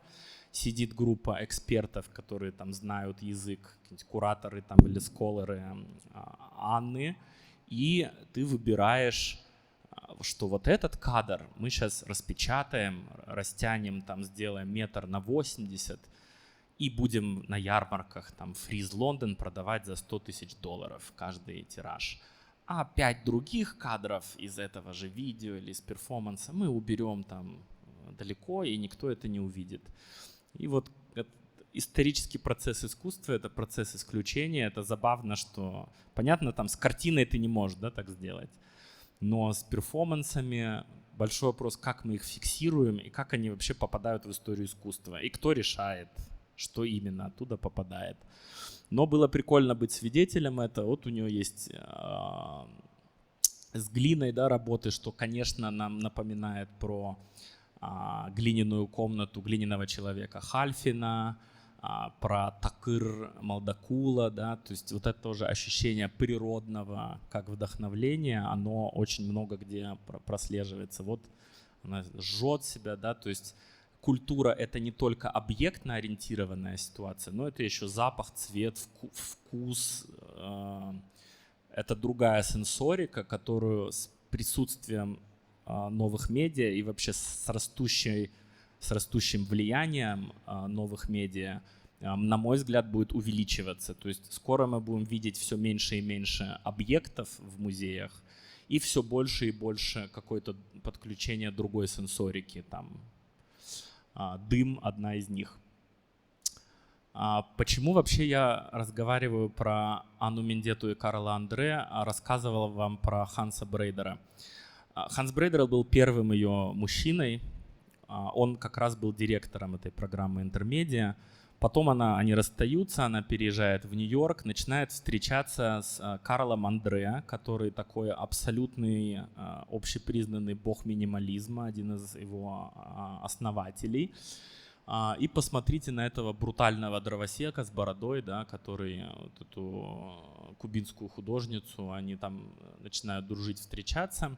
сидит группа экспертов, которые там знают язык, кураторы там или сколеры Анны, и ты выбираешь, что вот этот кадр мы сейчас распечатаем, растянем, там сделаем 1,80 м и будем на ярмарках там Фриз Лондон продавать за $100 000 каждый тираж. А 5 других кадров из этого же видео или из перформанса мы уберем там далеко, и никто это не увидит. И вот исторический процесс искусства — это процесс исключения. Это забавно, что, понятно, там с картиной ты не можешь, да, так сделать. Но с перформансами большой вопрос, как мы их фиксируем и как они вообще попадают в историю искусства. И кто решает, что именно оттуда попадает. Но было прикольно быть свидетелем этого. Вот у него есть с глиной, да, работы, что, конечно, нам напоминает про глиняную комнату глиняного человека Хальфина, про Такыр Малдакула, да, то есть вот это тоже ощущение природного как вдохновления, оно очень много где прослеживается. Вот она жжет себя, да, то есть культура — это не только объектно ориентированная ситуация, но это еще запах, цвет, вкус, это другая сенсорика, которую с присутствием новых медиа и вообще с растущим влиянием новых медиа, на мой взгляд, будет увеличиваться. То есть скоро мы будем видеть все меньше и меньше объектов в музеях и все больше и больше какое-то подключение другой сенсорики. Там дым — одна из них. Почему вообще я разговариваю про Анну Мендетту и Карла Андре, а рассказывал вам про Ханса Брейдера? Ханс Брейдер был первым ее мужчиной. Он как раз был директором этой программы «Интермедиа». Потом они расстаются, она переезжает в Нью-Йорк, начинает встречаться с Карлом Андре, который такой абсолютный общепризнанный бог минимализма, один из его основателей. И посмотрите на этого брутального дровосека с бородой, да, который вот эту кубинскую художницу, они там начинают дружить, встречаться.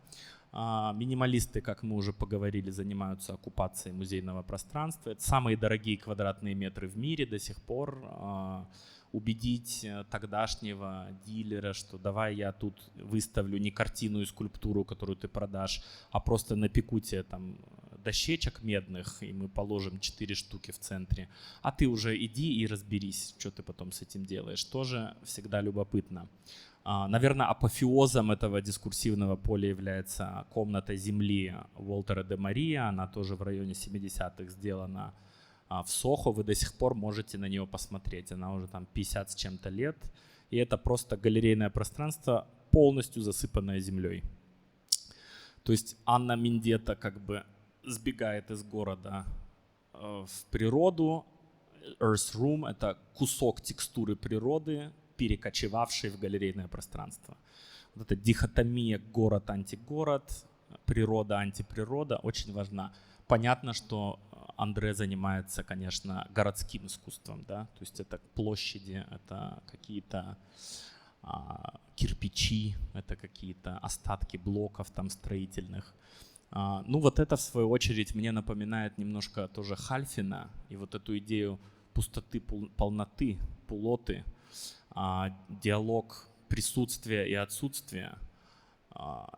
Минималисты, как мы уже поговорили, занимаются оккупацией музейного пространства. Это самые дорогие квадратные метры в мире до сих пор. Убедить тогдашнего дилера, что давай я тут выставлю не картину и скульптуру, которую ты продашь, а просто напеку тебе там дощечек медных, и мы положим 4 штуки в центре, а ты уже иди и разберись, что ты потом с этим делаешь. Тоже всегда любопытно. Наверное, апофеозом этого дискурсивного поля является комната Земли Уолтера де Мария. Она тоже в районе 70-х сделана в Сохо. Вы до сих пор можете на нее посмотреть. Она уже там 50 с чем-то лет. И это просто галерейное пространство, полностью засыпанное землей. То есть Анна Мендета как бы сбегает из города в природу. Earth Room — это кусок текстуры природы, перекочевавший в галерейное пространство. Вот эта дихотомия город-антигород, природа-антиприрода очень важна. Понятно, что Андре занимается, конечно, городским искусством, да, то есть это площади, это какие-то кирпичи, это какие-то остатки блоков там строительных. Ну вот это в свою очередь мне напоминает немножко тоже Хальфина и вот эту идею пустоты, полноты, пулоты, диалог присутствия и отсутствия.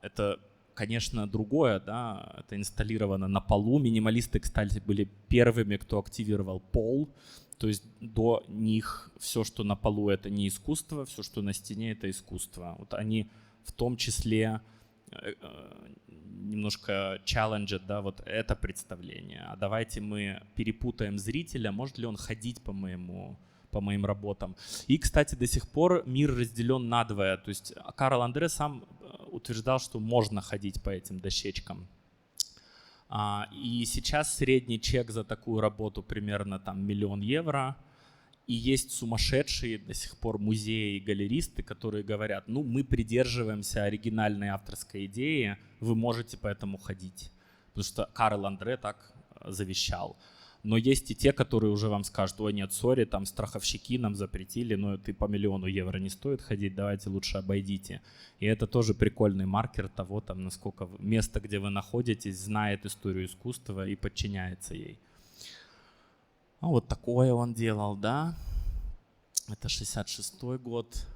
Это, конечно, другое, да, это инсталлировано на полу. Минималисты, кстати, были первыми, кто активировал пол, то есть до них все, что на полу, это не искусство, все, что на стене, это искусство. Вот они в том числе немножко челленджат, да, вот это представление. А давайте мы перепутаем зрителя, может ли он ходить по моим работам. И, кстати, до сих пор мир разделен надвое. То есть Карл Андре сам утверждал, что можно ходить по этим дощечкам. И сейчас средний чек за такую работу примерно там 1 000 000 евро. И есть сумасшедшие до сих пор музеи и галеристы, которые говорят, ну, мы придерживаемся оригинальной авторской идеи, вы можете по этому ходить. Потому что Карл Андре так завещал. Но есть и те, которые уже вам скажут, ой, нет, сори, там страховщики нам запретили, но ты по 1 000 000 евро не стоит ходить, давайте лучше обойдите. И это тоже прикольный маркер того, там, насколько место, где вы находитесь, знает историю искусства и подчиняется ей. Вот такое он делал, да. Это 66-й год.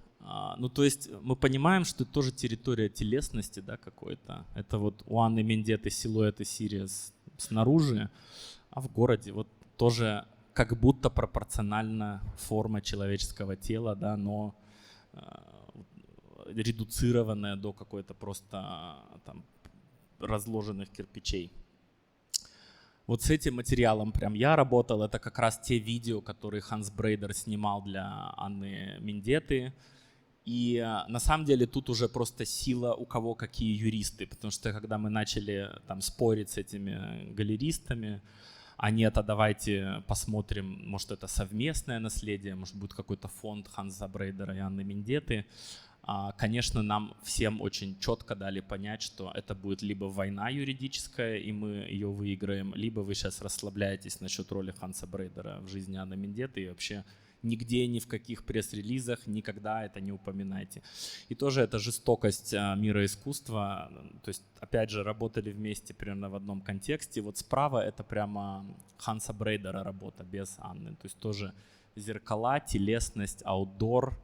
Ну, то есть мы понимаем, что это тоже территория телесности, да, какой-то. Это вот у Анны Мендеты силуэты Сириус снаружи, а в городе вот тоже как будто пропорциональна форма человеческого тела, да, но редуцированная до какой-то просто там разложенных кирпичей. Вот с этим материалом прям я работал. Это как раз те видео, которые Ханс Брейдер снимал для Анны Мендеты. И на самом деле тут уже просто сила у кого какие юристы. Потому что когда мы начали там спорить с этими галеристами, а нет, а давайте посмотрим, может это совместное наследие, может будет какой-то фонд Ханса Брейдера и Анны Мендеты. Конечно, нам всем очень четко дали понять, что это будет либо война юридическая, и мы ее выиграем, либо вы сейчас расслабляетесь насчет роли Ханса Брейдера в жизни Анны Мендеты и вообще нигде, ни в каких пресс-релизах никогда это не упоминайте. И тоже это жестокость мира искусства. То есть, опять же, работали вместе примерно в одном контексте. Вот справа это прямо Ханса Брейдера работа без Анны. То есть тоже зеркала, телесность, аутдор.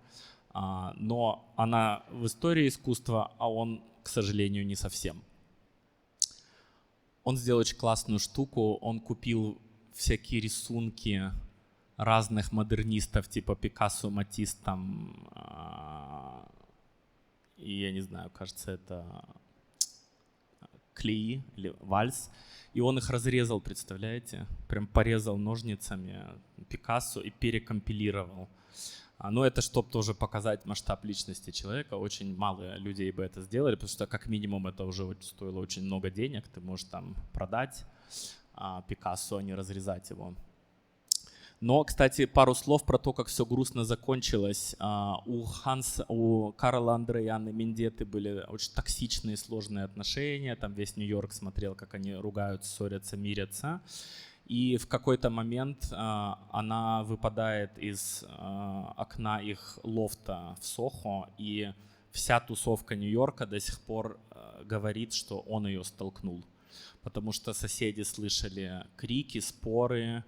Но она в истории искусства, а он, к сожалению, не совсем. Он сделал очень классную штуку. Он купил всякие рисунки разных модернистов, типа Пикассо, Матисс, там, и я не знаю, кажется, это Клеи или Вальс. И он их разрезал, представляете? Прям порезал ножницами Пикассо и перекомпилировал. Но это чтобы тоже показать масштаб личности человека. Очень мало людей бы это сделали, потому что как минимум это уже стоило очень много денег. Ты можешь там продать Пикассо, а не разрезать его. Но, кстати, пару слов про то, как все грустно закончилось. У Карла Андреяна и Мендеты были очень токсичные, сложные отношения. Там весь Нью-Йорк смотрел, как они ругаются, ссорятся, мирятся. И в какой-то момент она выпадает из окна их лофта в Сохо, и вся тусовка Нью-Йорка до сих пор говорит, что он ее столкнул. Потому что соседи слышали крики, споры.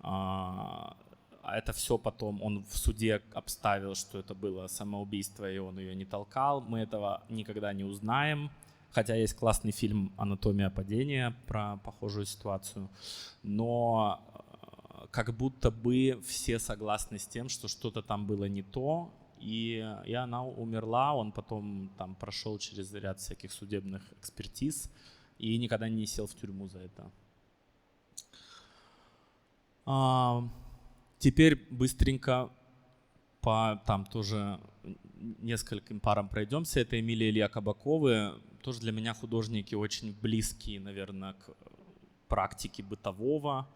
Это все потом он в суде обставил, что это было самоубийство, и он ее не толкал. Мы этого никогда не узнаем. Хотя есть классный фильм «Анатомия падения» про похожую ситуацию. Но как будто бы все согласны с тем, что что-то там было не то, и она умерла. Он потом там прошел через ряд всяких судебных экспертиз и никогда не сел в тюрьму за это. Теперь быстренько по там тоже нескольким парам пройдемся. Это Эмилия и Илья Кабаковы. Тоже для меня художники очень близкие, наверное, к практике бытового.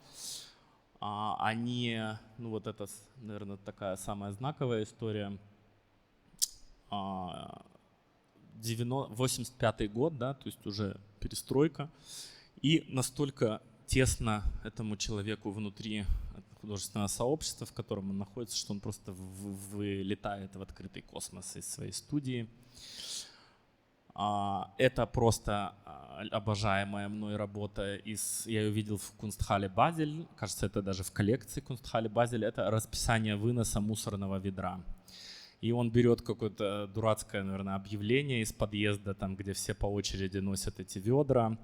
Они, ну вот это, наверное, такая самая знаковая история. 85-й год, да, то есть уже перестройка. И настолько тесно этому человеку внутри художественного сообщества, в котором он находится, что он просто вылетает в открытый космос из своей студии. Это просто обожаемая мной работа. Я ее видел в Кунстхале Базель. Кажется, это даже в коллекции Кунстхале Базель. Это расписание выноса мусорного ведра. И он берет какое-то дурацкое, наверное, объявление из подъезда, там, где все по очереди носят эти ведра,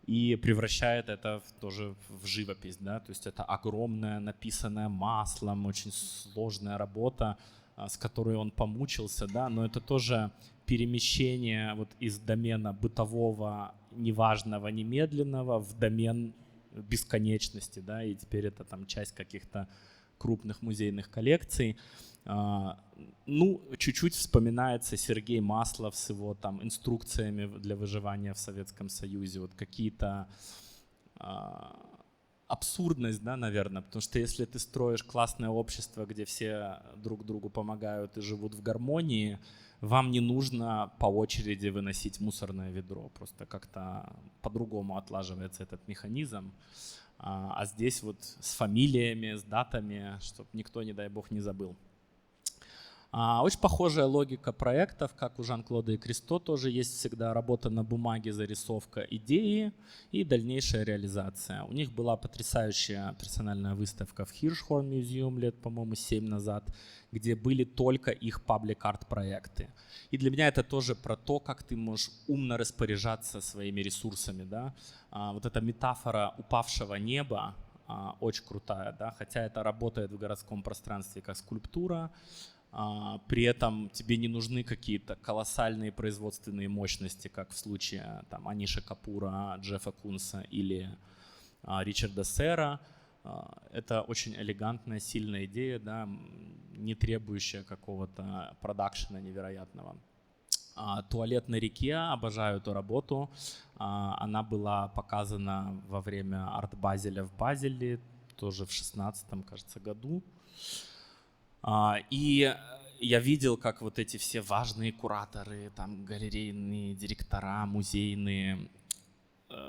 и превращает это тоже в живопись, да, то есть это огромная, написанная маслом, очень сложная работа, с которой он помучился, да, но это тоже перемещение вот из домена бытового, неважного, немедленного в домен бесконечности, да, и теперь это там часть каких-то крупных музейных коллекций. Ну, чуть-чуть вспоминается Сергей Маслов с его там инструкциями для выживания в Советском Союзе, вот какие-то абсурдность, да, наверное, потому что если ты строишь классное общество, где все друг другу помогают и живут в гармонии, вам не нужно по очереди выносить мусорное ведро, просто как-то по-другому отлаживается этот механизм. А здесь вот с фамилиями, с датами, чтобы никто, не дай бог, не забыл. Очень похожая логика проектов, как у Жан-Клода и Кристо, тоже есть всегда работа на бумаге, зарисовка идеи и дальнейшая реализация. У них была потрясающая персональная выставка в Hirshhorn Museum лет, по-моему, 7 назад, где были только их паблик-арт проекты. И для меня это тоже про то, как ты можешь умно распоряжаться своими ресурсами. Да? Вот эта метафора упавшего неба очень крутая, да? Хотя это работает в городском пространстве как скульптура, при этом тебе не нужны какие-то колоссальные производственные мощности, как в случае там, Аниши Капура, Джеффа Кунса или Ричарда Сера. Это очень элегантная, сильная идея, да, не требующая какого-то продакшена невероятного. «Туалет на реке», обожаю эту работу. Она была показана во время арт-базеля в Базеле, тоже в 2016, кажется, году. И я видел, как вот эти все важные кураторы, там, галерейные директора, музейные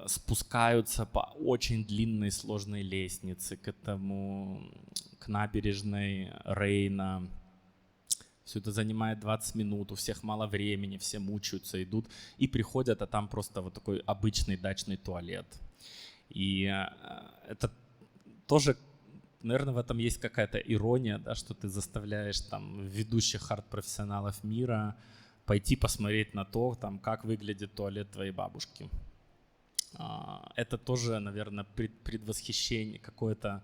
спускаются по очень длинной сложной лестнице к набережной Рейна. Все это занимает 20 минут, у всех мало времени, все мучаются, идут и приходят, а там просто вот такой обычный дачный туалет. И это тоже... Наверное, в этом есть какая-то ирония, да, что ты заставляешь там ведущих арт-профессионалов мира пойти посмотреть на то, там, как выглядит туалет твоей бабушки. Это тоже, наверное, предвосхищение, какое-то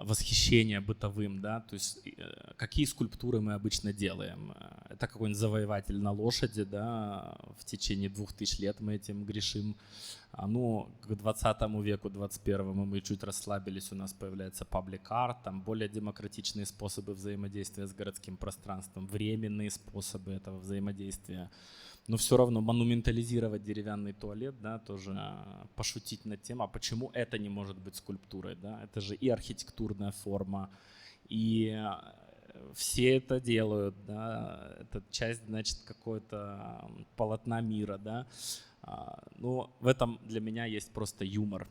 восхищение бытовым, да, то есть какие скульптуры мы обычно делаем. Это какой-нибудь завоеватель на лошади, да, в течение 2000 лет мы этим грешим. Ну, к 20 веку, 21-му мы чуть расслабились, у нас появляется паблик-арт, там более демократичные способы взаимодействия с городским пространством, временные способы этого взаимодействия. но все равно монументализировать деревянный туалет, да, тоже пошутить над тем, а почему это не может быть скульптурой, да, это же и архитектурная форма, и все это делают, да, это часть, значит, какого-то полотна мира, да, но в этом для меня есть просто юмор.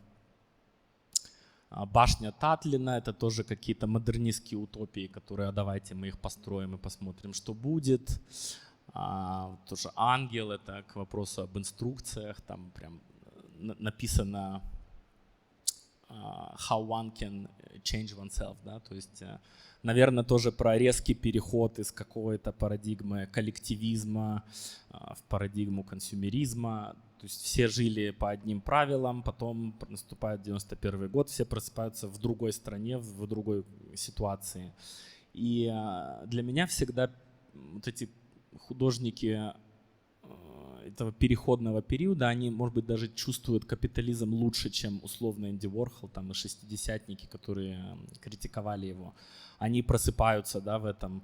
Башня Татлина — это тоже какие-то модернистские утопии, которые, давайте мы их построим и посмотрим, что будет. Тоже ангел — это к вопросу об инструкциях, там прям написано how one can change oneself, да, то есть, наверное, тоже про резкий переход из какой-то парадигмы коллективизма в парадигму консюмеризма. То есть все жили по одним правилам, потом наступает 91 год, все просыпаются в другой стране, в другой ситуации. И для меня всегда вот эти художники этого переходного периода, они, может быть, даже чувствуют капитализм лучше, чем условно Энди Уорхол, там и шестидесятники, которые критиковали его. Они просыпаются, да, в этом.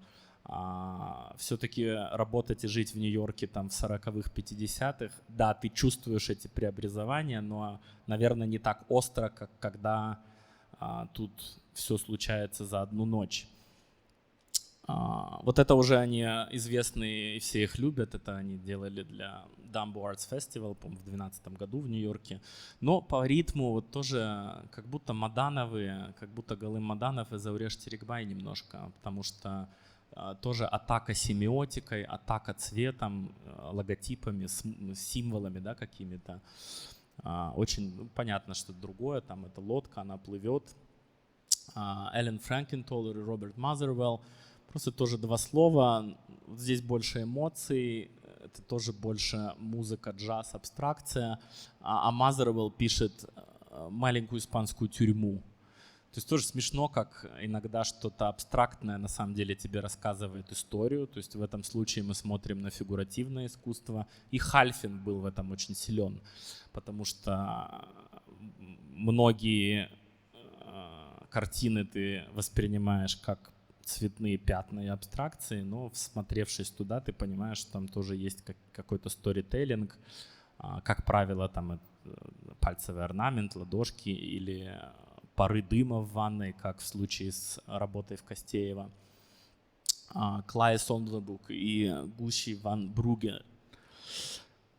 Все-таки работать и жить в Нью-Йорке там в 40-х, 50-х, да, ты чувствуешь эти преобразования, но, наверное, не так остро, как когда тут все случается за одну ночь. Вот это уже они известные, и все их любят. Это они делали для Dumbo Arts Festival, по-моему, в 2012 году в Нью-Йорке. Но по ритму вот тоже как будто Мадановы, как будто Галым Маданов и Зауреш Терекбай немножко, потому что тоже атака семиотикой, атака цветом, логотипами, символами, да, какими-то. Очень понятно, что другое, там это лодка, она плывет. Эллен Фрэнкентолер и Роберт Мазервелл. Просто тоже два слова. Вот здесь больше эмоций, это тоже больше музыка, джаз, абстракция. А Мазервелл пишет маленькую испанскую тюрьму. То есть тоже смешно, как иногда что-то абстрактное на самом деле тебе рассказывает историю. То есть в этом случае мы смотрим на фигуративное искусство. И Хальфин был в этом очень силен, потому что многие картины ты воспринимаешь как цветные пятна и абстракции, но всмотревшись туда, ты понимаешь, что там тоже есть какой-то сторителлинг, как правило, там пальцевый орнамент, ладошки или пары дыма в ванной, как в случае с работой в Костеево. Клай Сондербук и Гуши ван Бруге.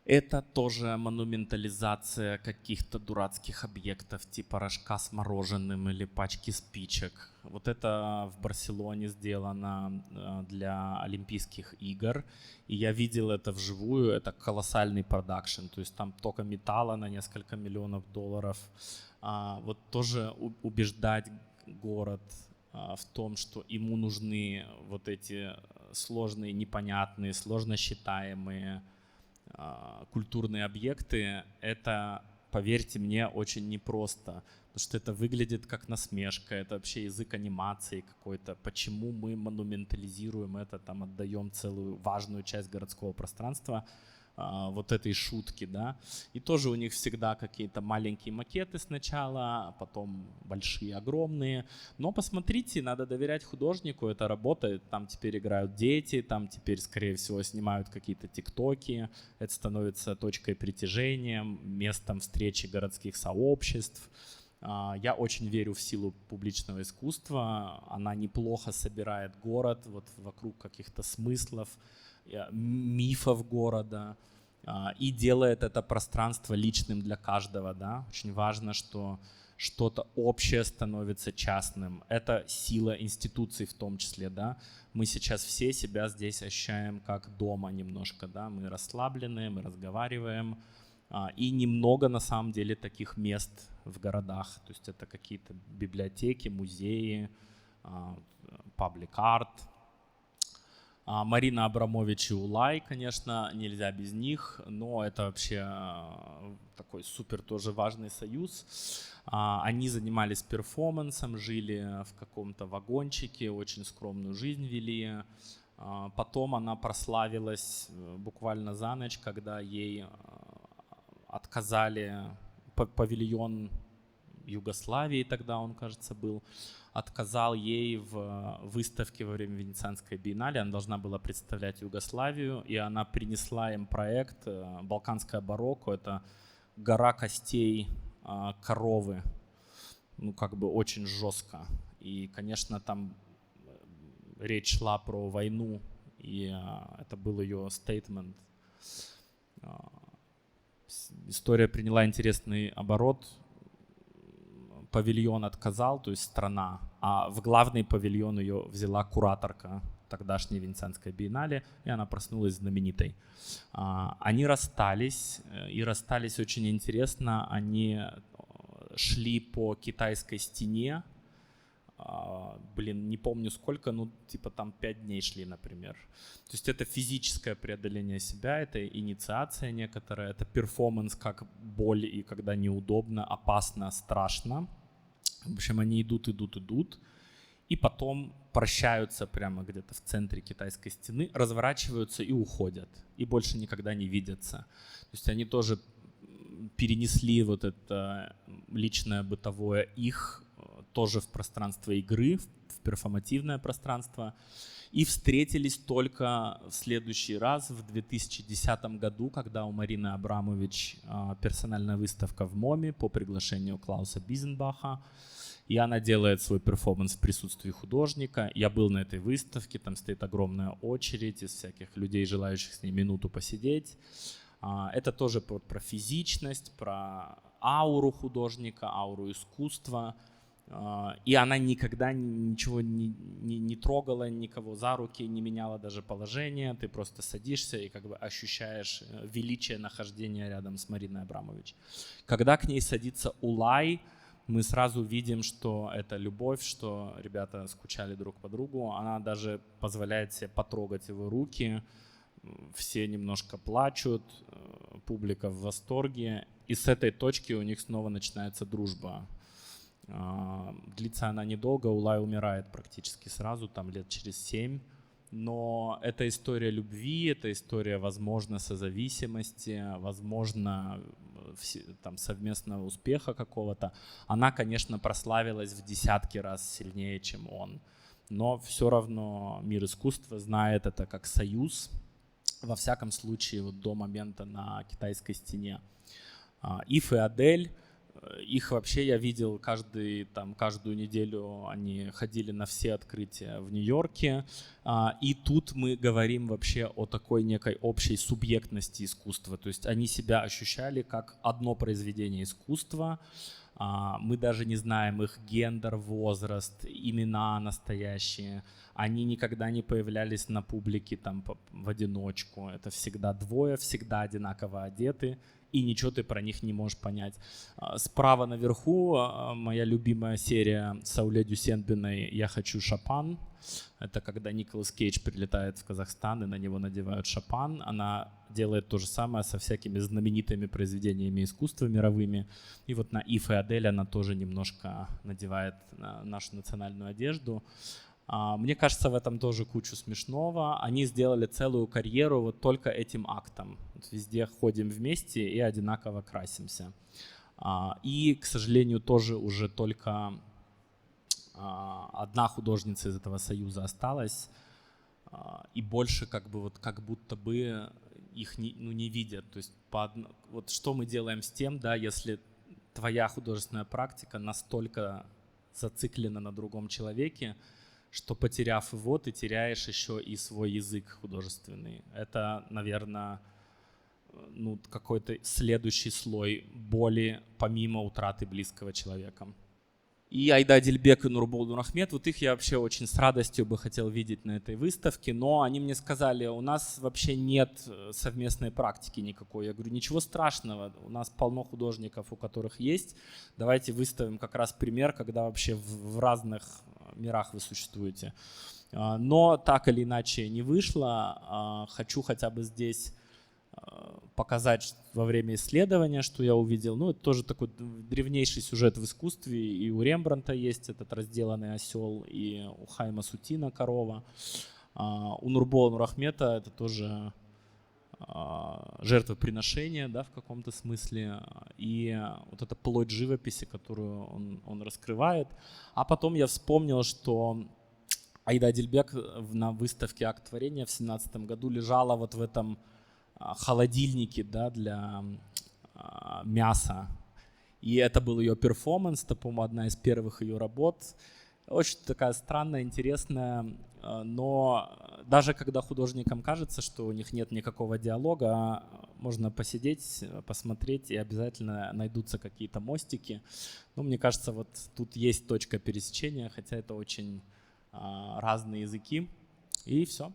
Это тоже монументализация каких-то дурацких объектов, типа рожка с мороженым или пачки спичек. Вот это в Барселоне сделано для Олимпийских игр. И я видел это вживую, это колоссальный продакшн. То есть там только металла на несколько миллионов долларов. Вот тоже убеждать город в том, что ему нужны вот эти сложные, непонятные, сложно считаемые культурные объекты, это, поверьте мне, очень непросто, потому что это выглядит как насмешка, это вообще язык анимации какой-то. Почему мы монументализируем это, там отдаем целую важную часть городского пространства вот этой шутки, да. И тоже у них всегда какие-то маленькие макеты сначала, а потом большие, огромные. Но посмотрите, надо доверять художнику, это работает. Там теперь играют дети, там теперь, скорее всего, снимают какие-то тиктоки. Это становится точкой притяжения, местом встречи городских сообществ. Я очень верю в силу публичного искусства. Она неплохо собирает город вот вокруг каких-то смыслов, мифов города и делает это пространство личным для каждого, да. Очень важно, что что-то общее становится частным. Это сила институций в том числе, да. Мы сейчас все себя здесь ощущаем как дома немножко, да. Мы расслаблены, мы разговариваем. И немного на самом деле таких мест в городах. То есть это какие-то библиотеки, музеи, паблик арт. Марина Абрамович и Улай, конечно, нельзя без них, но это вообще такой супер тоже важный союз. Они занимались перформансом, жили в каком-то вагончике, очень скромную жизнь вели. Потом она прославилась буквально за ночь, когда ей отказали павильон Югославии, тогда он, кажется, был, отказал ей в выставке во время Венецианской биеннале. Она должна была представлять Югославию, и она принесла им проект «Балканское барокко». Это гора костей коровы, ну, как бы очень жестко. И, конечно, там речь шла про войну, и это был ее стейтмент. История приняла интересный оборот. Павильон отказал, то есть страна, а в главный павильон ее взяла кураторка тогдашней Венецианской биеннале, и она проснулась знаменитой. Они расстались, и расстались очень интересно. Они шли по китайской стене, не помню сколько, ну типа там 5 дней шли, например. То есть это физическое преодоление себя, это инициация некоторая, это перформанс, как боль и когда неудобно, опасно, страшно. В общем, они идут, и потом прощаются прямо где-то в центре китайской стены, разворачиваются и уходят, и больше никогда не видятся. То есть они тоже перенесли вот это личное бытовое их тоже в пространство игры, в перформативное пространство, и встретились только в следующий раз, в 2010 году, когда у Марины Абрамович персональная выставка в МОМе по приглашению Клауса Бизенбаха, и она делает свой перформанс в присутствии художника. Я был на этой выставке, там стоит огромная очередь из всяких людей, желающих с ней минуту посидеть. Это тоже про физичность, про ауру художника, ауру искусства. И она никогда ничего не трогала, никого за руки, не меняла даже положение. Ты просто садишься и как бы ощущаешь величие нахождения рядом с Мариной Абрамович. Когда к ней садится Улай, мы сразу видим, что это любовь, что ребята скучали друг по другу. Она даже позволяет себе потрогать его руки. Все немножко плачут, публика в восторге. И с этой точки у них снова начинается дружба. Длится она недолго, Улай умирает практически сразу, там лет через 7. Но это история любви, это история, возможно, созависимости, возможно, там, совместного успеха какого-то. Она, конечно, прославилась в десятки раз сильнее, чем он. Но все равно мир искусства знает это как союз, во всяком случае, вот до момента на китайской стене. Ив и Адель, их вообще я видел каждую неделю, они ходили на все открытия в Нью-Йорке. И тут мы говорим вообще о такой некой общей субъектности искусства. То есть они себя ощущали как одно произведение искусства. Мы даже не знаем их гендер, возраст, имена настоящие. Они никогда не появлялись на публике там в одиночку. Это всегда двое, всегда одинаково одеты. И ничего ты про них не можешь понять. Справа наверху моя любимая серия Сауле Дюсенбиной «Я хочу шапан». Это когда Николас Кейдж прилетает в Казахстан и на него надевают шапан. Она делает то же самое со всякими знаменитыми произведениями искусства мировыми. И вот на Ив и Адель она тоже немножко надевает нашу национальную одежду. Мне кажется, в этом тоже кучу смешного. Они сделали целую карьеру вот только этим актом. Вот везде ходим вместе и одинаково красимся. И, к сожалению, тоже уже только одна художница из этого союза осталась. И больше как будто бы их не видят. То есть вот что мы делаем с тем, да, если твоя художественная практика настолько зациклена на другом человеке, что, потеряв его, ты теряешь еще и свой язык художественный. Это, наверное, какой-то следующий слой боли, помимо утраты близкого человека. И Айда Адильбек и Нурбол Нурахмет, вот их я вообще очень с радостью бы хотел видеть на этой выставке, но они мне сказали, у нас вообще нет совместной практики никакой. Я говорю, ничего страшного, у нас полно художников, у которых есть. Давайте выставим как раз пример, когда вообще в разных мирах вы существуете. Но так или иначе не вышло. Хочу хотя бы здесь показать во время исследования, что я увидел. Ну, это тоже такой древнейший сюжет в искусстве. И у Рембрандта есть этот разделанный осел, и у Хайма Сутина корова. У Нурбола Нурахмета это тоже жертвоприношение, да, в каком-то смысле, и вот эта плоть живописи, которую он раскрывает. А потом я вспомнил, что Аида Адильбек на выставке «Акт творения» в 2017 году лежала вот в этом холодильнике, да, для мяса. И это был ее перформанс, это, по-моему, одна из первых ее работ. Очень такая странная, интересная, но даже когда художникам кажется, что у них нет никакого диалога, можно посидеть, посмотреть, и обязательно найдутся какие-то мостики. Но мне кажется, вот тут есть точка пересечения, хотя это очень разные языки. И все.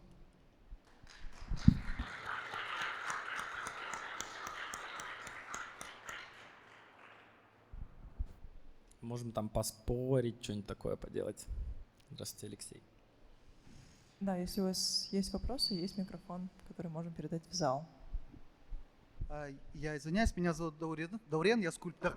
Можем там поспорить, что-нибудь такое поделать. Здравствуйте, Алексей. Да, если у вас есть вопросы, есть микрофон, который можем передать в зал. Я извиняюсь, меня зовут Даурен, я скульптор.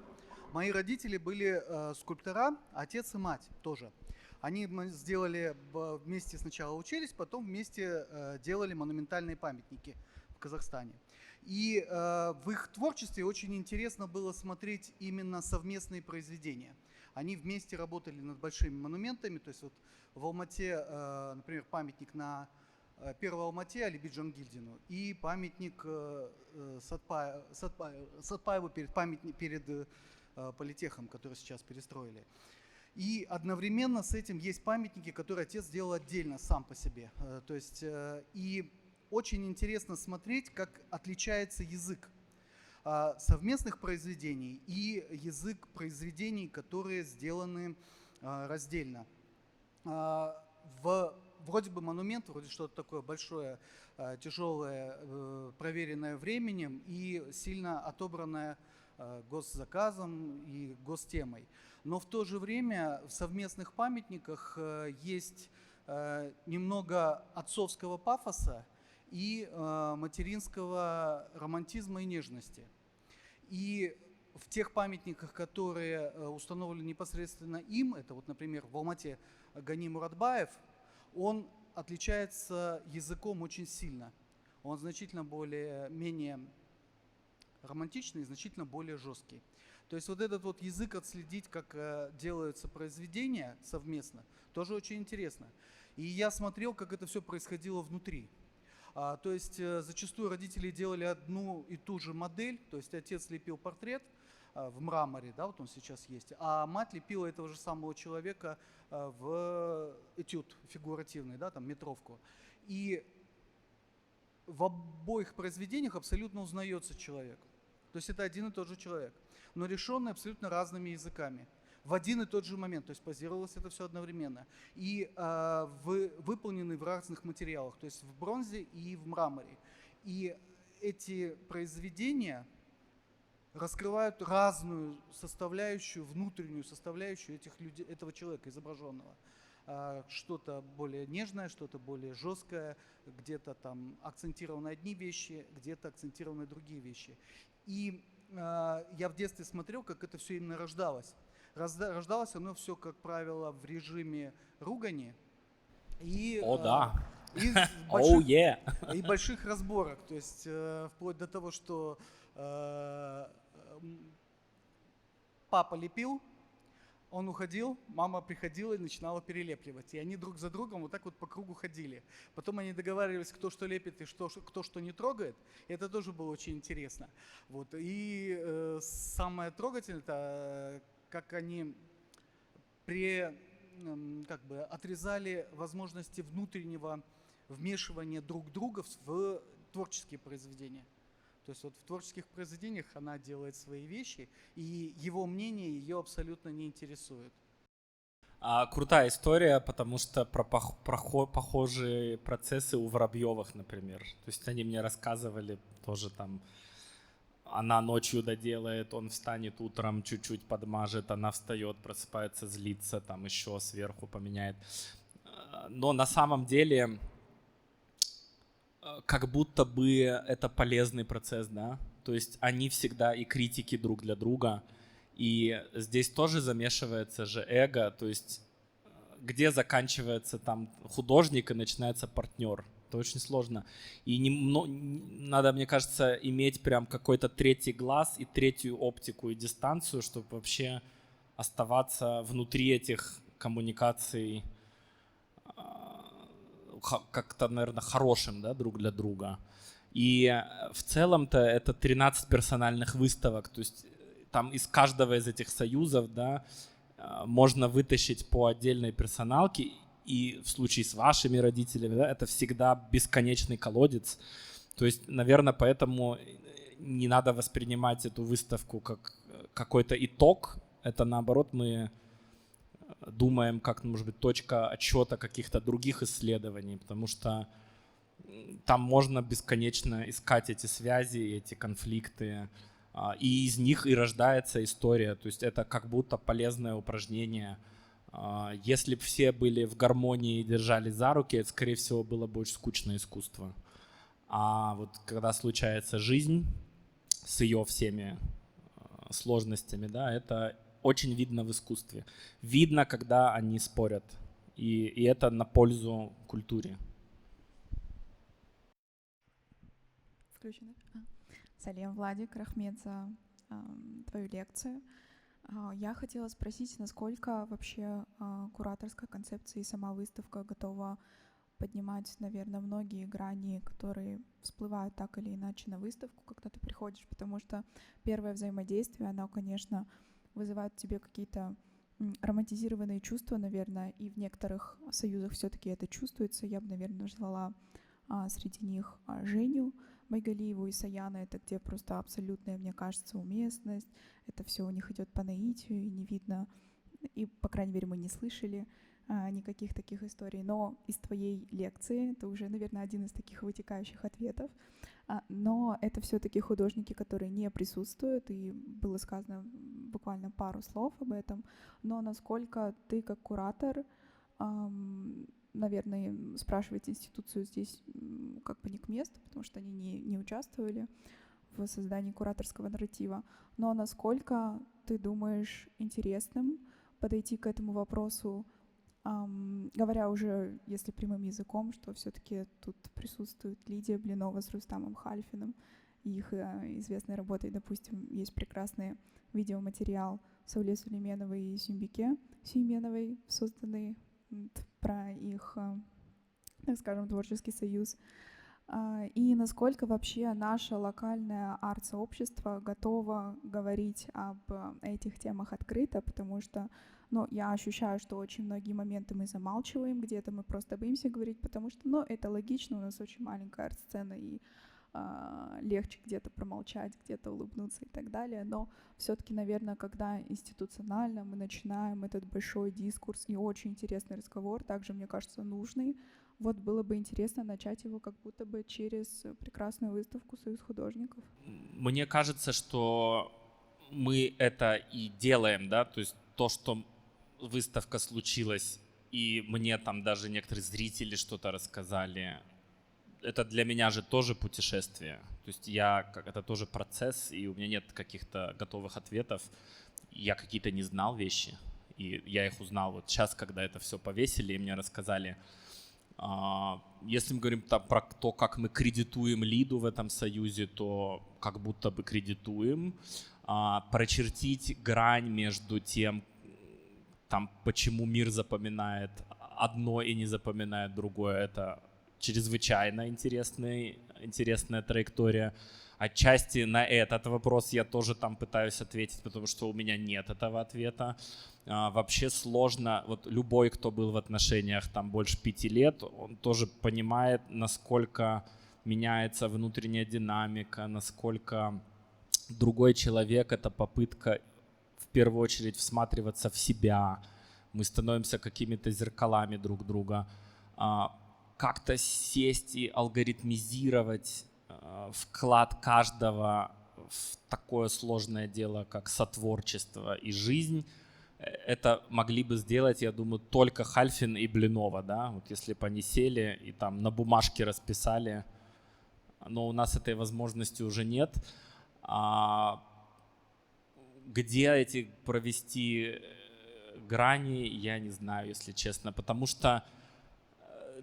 Мои родители были скульптора, отец и мать тоже. Они сделали вместе, сначала учились, потом вместе делали монументальные памятники в Казахстане. И в их творчестве очень интересно было смотреть именно совместные произведения. Они вместе работали над большими монументами, то есть вот в Алмате, например, памятник на первого Алмате Алиби Джангильдину и памятник Сатпаеву перед политехом, который сейчас перестроили. И одновременно с этим есть памятники, которые отец сделал отдельно, сам по себе. То есть, и очень интересно смотреть, как отличается язык совместных произведений и язык произведений, которые сделаны раздельно. Вроде бы монумент, вроде что-то такое большое, тяжелое, проверенное временем и сильно отобранное госзаказом и гостемой. Но в то же время в совместных памятниках есть немного отцовского пафоса и материнского романтизма и нежности. И в тех памятниках, которые установлены непосредственно им, это вот, например, в Алмате Гани Муратбаев, он отличается языком очень сильно. Он значительно менее романтичный и значительно более жесткий. То есть вот этот вот язык отследить, как делаются произведения совместно, тоже очень интересно. И я смотрел, как это все происходило внутри. То есть зачастую родители делали одну и ту же модель, то есть отец лепил портрет в мраморе, да, вот он сейчас есть, а мать лепила этого же самого человека в этюд фигуративный, да, там метровку. И в обоих произведениях абсолютно узнается человек. То есть это один и тот же человек, но решенный абсолютно разными языками. В один и тот же момент, то есть позировалось это все одновременно. И выполнены в разных материалах, то есть в бронзе и в мраморе. И эти произведения раскрывают разную составляющую, внутреннюю составляющую этого человека изображенного. Что-то более нежное, что-то более жесткое, где-то там акцентированы одни вещи, где-то акцентированы другие вещи. И я в детстве смотрел, как это все именно рождалось. Рождалось оно все, как правило, в режиме ругани и, и больших разборок. То есть вплоть до того, что папа лепил, он уходил, мама приходила и начинала перелепливать. И они друг за другом вот так вот по кругу ходили. Потом они договаривались, кто что лепит и кто что не трогает. И это тоже было очень интересно. Вот. И самое трогательное, это как они отрезали возможности внутреннего вмешивания друг друга в творческие произведения. То есть вот в творческих произведениях она делает свои вещи, и его мнение ее абсолютно не интересует. Крутая история, потому что про похожие процессы у Воробьевых, например. То есть они мне рассказывали тоже там, она ночью доделает, он встанет утром, чуть-чуть подмажет, она встает, просыпается, злится, там еще сверху поменяет. Но на самом деле как будто бы это полезный процесс, да? То есть они всегда и критики друг для друга, и здесь тоже замешивается же эго, то есть где заканчивается там художник и начинается партнер. Это очень сложно. И надо, мне кажется, иметь прям какой-то третий глаз и третью оптику и дистанцию, чтобы вообще оставаться внутри этих коммуникаций как-то, наверное, хорошим, да, друг для друга. И в целом-то это 13 персональных выставок, то есть там из каждого из этих союзов, да, можно вытащить по отдельной персоналке, и в случае с вашими родителями, да, это всегда бесконечный колодец. То есть, наверное, поэтому не надо воспринимать эту выставку как какой-то итог. Это наоборот мы думаем, как, может быть, точка отсчета каких-то других исследований, потому что там можно бесконечно искать эти связи, эти конфликты, и из них и рождается история. То есть это как будто полезное упражнение. Если бы все были в гармонии и держались за руки, это, скорее всего, было бы очень скучное искусство. А вот когда случается жизнь с ее всеми сложностями, да, это очень видно в искусстве. Видно, когда они спорят. И это на пользу культуре. Включено. Салем, Владик, Рахмет за твою лекцию. Я хотела спросить, насколько вообще кураторская концепция и сама выставка готова поднимать, наверное, многие грани, которые всплывают так или иначе на выставку, когда ты приходишь, потому что первое взаимодействие, оно, конечно, вызывает в тебе какие-то романтизированные чувства, наверное, и в некоторых союзах все-таки это чувствуется. Я бы, наверное, назвала среди них Женю Байгалиеву и Саяна, это где просто абсолютная, мне кажется, уместность. Это все у них идет по наитию, и не видно, и, по крайней мере, мы не слышали никаких таких историй. Но из твоей лекции, это уже, наверное, один из таких вытекающих ответов, но это все-таки художники, которые не присутствуют, и было сказано буквально пару слов об этом, но насколько ты как куратор, наверное, спрашивать институцию здесь как бы не к месту, потому что они не участвовали в создании кураторского нарратива, но насколько ты думаешь интересным подойти к этому вопросу, говоря уже, если прямым языком, что все-таки тут присутствует Лидия Блинова с Рустамом Хальфиным, и их известной работой, допустим, есть прекрасный видеоматериал Сауле Сулейменовой и Сюмбике Сюйменовой, созданный про их, так скажем, творческий союз. И насколько вообще наше локальное арт-сообщество готово говорить об этих темах открыто, потому что, я ощущаю, что очень многие моменты мы замалчиваем, где-то мы просто боимся говорить, потому что, это логично, у нас очень маленькая арт-сцена, и легче где-то промолчать, где-то улыбнуться и так далее, но все-таки, наверное, когда институционально мы начинаем этот большой дискурс и очень интересный разговор, также, мне кажется, нужный, вот было бы интересно начать его как будто бы через прекрасную выставку «Союз художников». Мне кажется, что мы это и делаем, да, то есть то, что выставка случилась, и мне там даже некоторые зрители что-то рассказали, это для меня же тоже путешествие. То есть это тоже процесс, и у меня нет каких-то готовых ответов. Я какие-то не знал вещи, и я их узнал вот сейчас, когда это все повесили, и мне рассказали. Если мы говорим там про то, как мы кредитуем Лиду в этом союзе, то как будто бы кредитуем. Прочертить грань между тем, там, почему мир запоминает одно и не запоминает другое, это чрезвычайно интересная траектория. Отчасти на этот вопрос я тоже там пытаюсь ответить, потому что у меня нет этого ответа. Вообще сложно, вот любой, кто был в отношениях там больше 5 лет, он тоже понимает, насколько меняется внутренняя динамика, насколько другой человек — это попытка в первую очередь всматриваться в себя. Мы становимся какими-то зеркалами друг друга. Как-то сесть и алгоритмизировать вклад каждого в такое сложное дело, как сотворчество и жизнь, это могли бы сделать, я думаю, только Хальфин и Блинова, да, вот если бы они сели и там на бумажке расписали, но у нас этой возможности уже нет. Где эти провести грани, я не знаю, если честно, потому что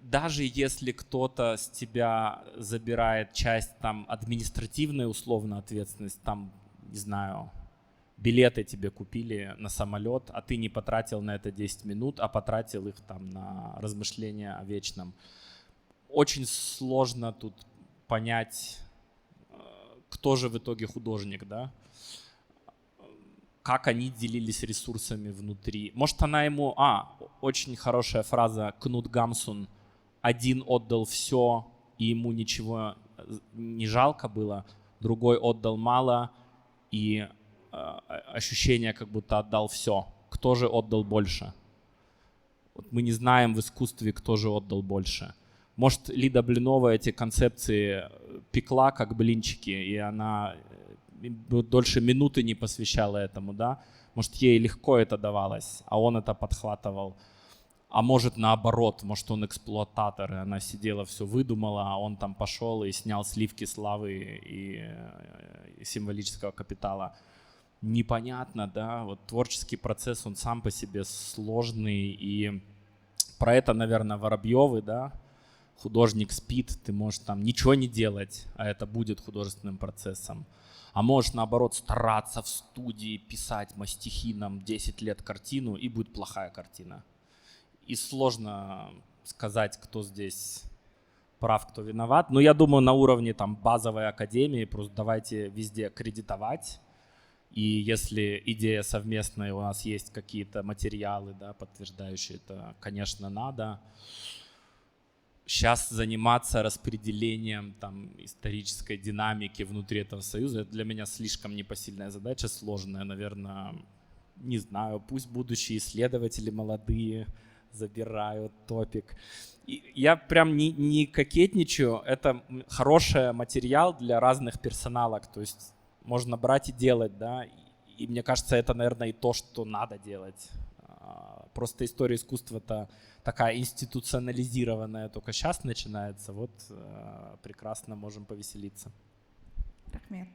даже если кто-то с тебя забирает часть там административной условно ответственность, там, не знаю, билеты тебе купили на самолет, а ты не потратил на это 10 минут, а потратил их там на размышления о вечном. Очень сложно тут понять, кто же в итоге художник, да? Как они делились ресурсами внутри. Может, она ему... очень хорошая фраза Кнут Гамсун. Один отдал все, и ему ничего не жалко было. Другой отдал мало, и ощущение, как будто отдал все. Кто же отдал больше? Вот мы не знаем в искусстве, кто же отдал больше. Может, Лида Блинова эти концепции пекла, как блинчики, и она дольше минуты не посвящала этому, да? Может, ей легко это давалось, а он это подхватывал. А может, наоборот, может, он эксплуататор, и она сидела, все выдумала, а он там пошел и снял сливки славы и символического капитала. Непонятно, да? Вот творческий процесс, он сам по себе сложный, и про это, наверное, Воробьевы, да? Художник спит, ты можешь там ничего не делать, а это будет художественным процессом. А можешь, наоборот, стараться в студии писать мастихином 10 лет картину, и будет плохая картина. И сложно сказать, кто здесь прав, кто виноват. Но я думаю, на уровне там базовой академии просто давайте везде кредитовать. И если идея совместная, у нас есть какие-то материалы, да, подтверждающие это, конечно, надо. Сейчас заниматься распределением там, исторической динамики внутри этого союза, это для меня слишком непосильная задача, сложная, наверное, не знаю, пусть будущие исследователи молодые забирают топик. И я прям не кокетничаю, это хороший материал для разных персоналок, то есть можно брать и делать, да, и мне кажется, это, наверное, и то, что надо делать. Просто история искусства-то такая институционализированная, только сейчас начинается, вот прекрасно можем повеселиться. Рахмет.